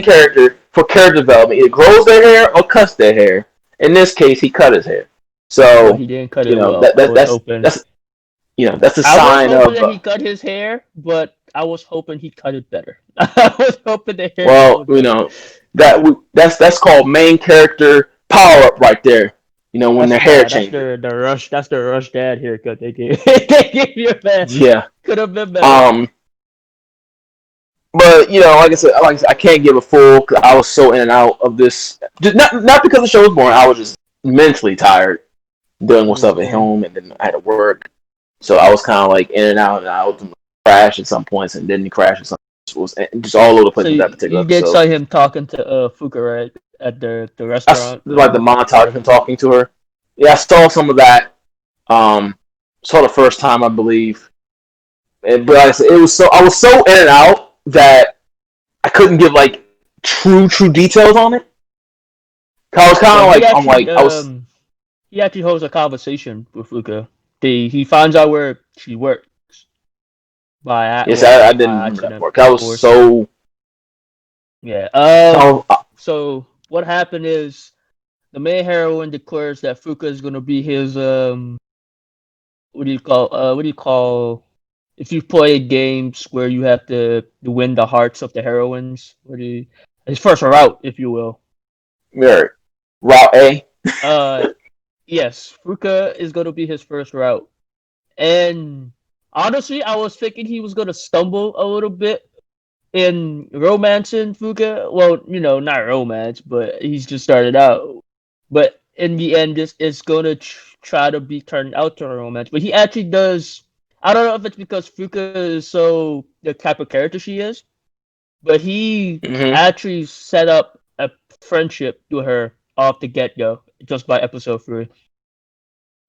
character for character development either grows their hair or cuts their hair. In this case, he cut his hair. But So he didn't cut you it know well. that's that's a I was sign hoping of that he cut his hair, but I was hoping he cut it better. I was hoping the haircut well, was better. that's called main character power up right there. You know when their hair That's changes. the rush. That's the rush dad haircut they gave. They gave you, man. Yeah. Could have been better. Um. But you know, like I said, I can't give a full because I was so in and out of this. Just not because the show was boring. I was just mentally tired dealing with stuff at Mm-hmm. home, and then I had to work. So I was kind of like in and out, and I would crash at some points, and then crash at some points. It was just all over the So place with that particular you did episode. saw him talking to Fuka, right, at the That's restaurant like the montage where of him he. talking to her. Yeah, I saw some of that. Um, saw the first time I believe, but like I said, it was so I was so in and out that I couldn't give like true details on it. I was kind Well, of like, I'm like, I was, he actually holds a conversation with Luca. He finds out where she works yes, I by didn't remember that accident, part. I of was course. so, Yeah. so, So what happened is the main heroine declares that Fuka is gonna be his what do you call if you play games where you have to win the hearts of the heroines? What do you his first route, if you will. yeah, Route A. Uh yes, Fuka is gonna be his first route. And honestly, I was thinking he was gonna stumble a little bit in romancing Fuka. Well, not romance, but he's just started out. But in the end, this is gonna try to be turned out to a romance. But he actually does. I don't know if it's because Fuka is so the type of character she is, but he Mm-hmm. actually set up a friendship with her off the get go, just by episode 3.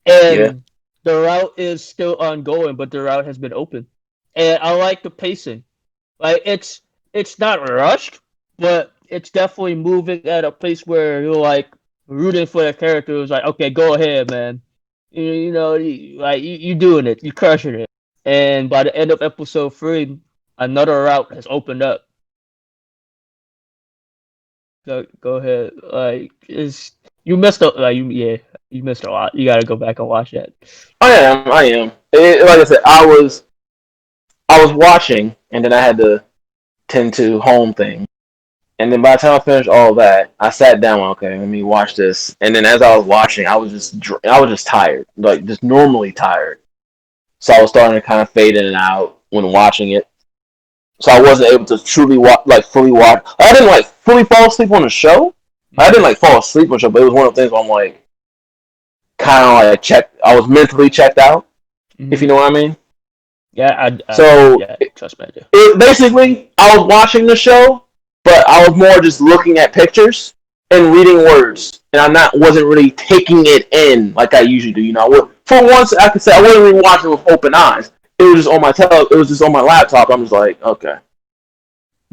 Yeah. And the route is still ongoing, but the route has been open. And I like the pacing. Like it's not rushed, but it's definitely moving at a pace where you're like rooting for the character. It's like, okay, go ahead, man. You doing it, you crushing it. And by the end of episode 3, another route has opened up. Go ahead. Like it's you missed a like you yeah you missed a lot. You gotta go back and watch that. I am. Like I said, I was watching, and then I had to tend to home thing. And then by the time I finished all that, I sat down. Okay, let me watch this. And then as I was watching, I was just tired, like just normally tired. So I was starting to kind of fade in and out when watching it. So I wasn't able to truly watch, like fully watch. I didn't like fully fall asleep on the show. I didn't Mm-hmm. like fall asleep on the show, but it was one of the things where I'm like kind of like checked. I was mentally checked out, if Mm-hmm. you know what I mean. Yeah, So trust me, I do. basically, I was watching the show, but I was more just looking at pictures and reading words, and wasn't really taking it in like I usually do. For once, I could say I wasn't really watching with open eyes. It was just on my it was just on my laptop. I'm just like, okay,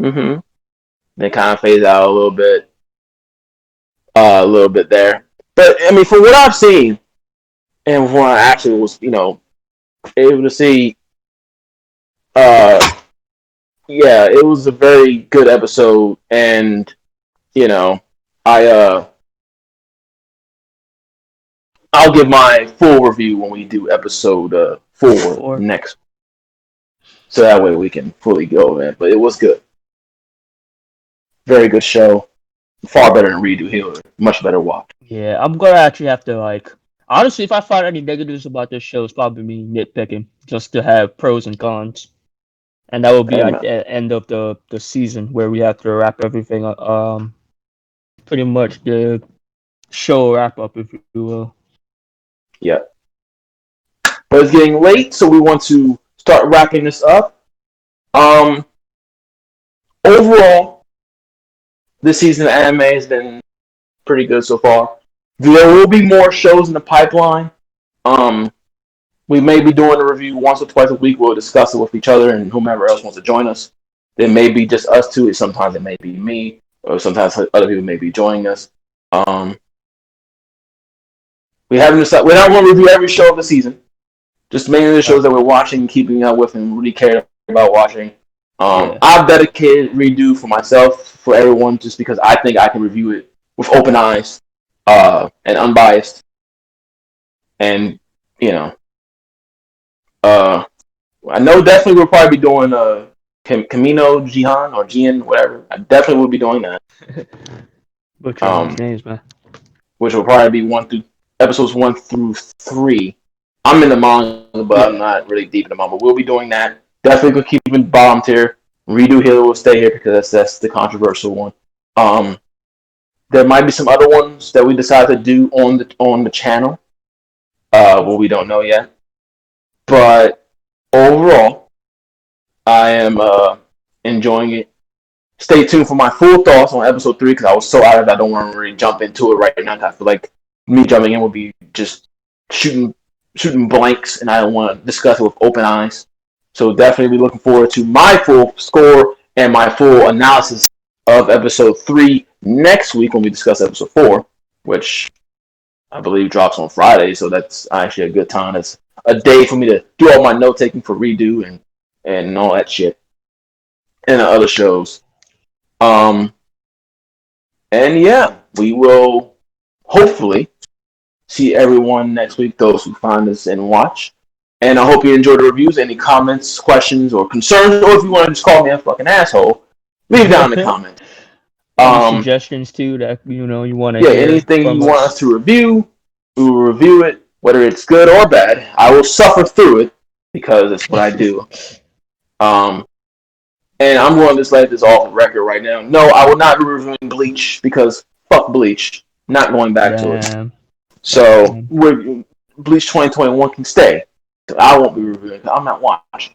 mm-hmm. Then kind of fades out a little bit there. But I mean, from what I've seen, and what I actually was, able to see, uh, yeah, it was a very good episode, and you know, I I'll give my full review when we do episode 4 4. next, so that way we can fully go over it. But it was good, very good show, far better than Redo Healer, much better watch. Yeah, I'm gonna actually have to like. Honestly, if I find any negatives about this show, it's probably me nitpicking just to have pros and cons, and that will be at Amen. the end of the season where we have to wrap everything up. Pretty much the show wrap up, if you will. Yeah, but it's getting late, so we want to start wrapping this up. Um, Overall, this season of anime has been pretty good so far. There will be more shows in the pipeline. Um, we may be doing a review once or twice a week. We'll discuss it with each other and whomever else wants to join us. It may be just us two. Sometimes it may be me, or sometimes other people may be joining us. Um, we haven't decided. We're not going to review every show of the season. Just mainly the shows that we're watching, keeping up with, and really care about watching. Yeah. I've dedicated redo for myself, for everyone, just because I think I can review it with open eyes and unbiased. And, you know, uh, I know definitely we'll probably be doing Camino, Jihan, or Jian, whatever. I definitely will be doing that. Butcher on these Um, names, man. which will probably be episodes 1 through 3. I'm in the manga, but I'm Yeah. not really deep in the manga. But we'll be doing that. Definitely gonna keep in bottom tier. Redo Healer will stay here because that's the controversial one. Um, there might be some other ones that we decide to do on the channel. Well, we don't know yet. But overall, I am enjoying it. Stay tuned for my full thoughts on episode 3 because I was so out of it. I don't want to really jump into it right now. I feel like me jumping in would be just shooting blanks, and I don't want to discuss it with open eyes. So definitely be looking forward to my full score and my full analysis of episode 3 next week when we discuss episode 4, which I believe drops on Friday. So that's actually a good time. It's a day for me to do all my note taking for redo and all that shit and the other shows. Um, and yeah, we will hopefully see everyone next week, those who find us and watch. And I hope you enjoyed the reviews. Any comments, questions, or concerns, or if you want to just call me a fucking asshole, leave down in the comments. Any Um, suggestions too that you want to yeah, hear anything you from want us us? to review, we will review it, whether it's good or bad. I will suffer through it because it's what I do. Um, and I'm going to just let this off the record right now. No, I will not be reviewing Bleach because fuck Bleach. Not going back to it. Damn, So damn. Bleach 2021 can stay. I won't be reviewing it. I'm not watching.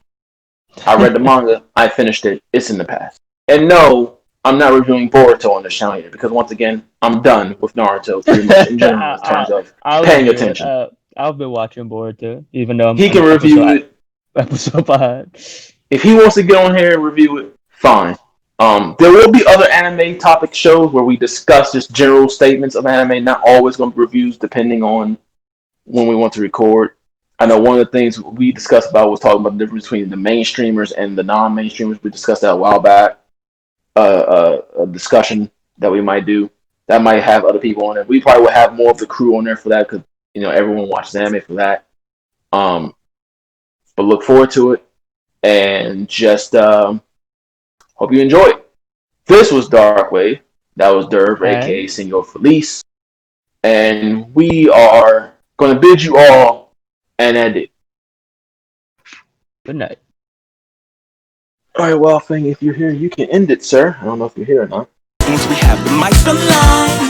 I read the manga. I finished it. It's in the past. And no, I'm not reviewing Boruto on this channel yet because once again, I'm done with Naruto pretty much in general in terms of I'll paying admit it. attention. I've been watching Boruto, even though I'm He an can review it. episode behind. If he wants to get on here and review it, fine. There will be other anime topic shows where we discuss just general statements of anime, not always going to be reviews depending on when we want to record. I know one of the things we discussed about was talking about the difference between the mainstreamers and the non-mainstreamers. We discussed that a while back. A discussion that we might do that might have other people on it. We probably will have more of the crew on there for that because everyone watches anime for that. But look forward to it and just hope you enjoy it. This was Darkwave. That was Derb, aka And Senor Felice, and we are going to bid you all an edit. good night. All right, well, Fang, if you're here, you can end it, sir. I don't know if you're here or not. We have the mics alive.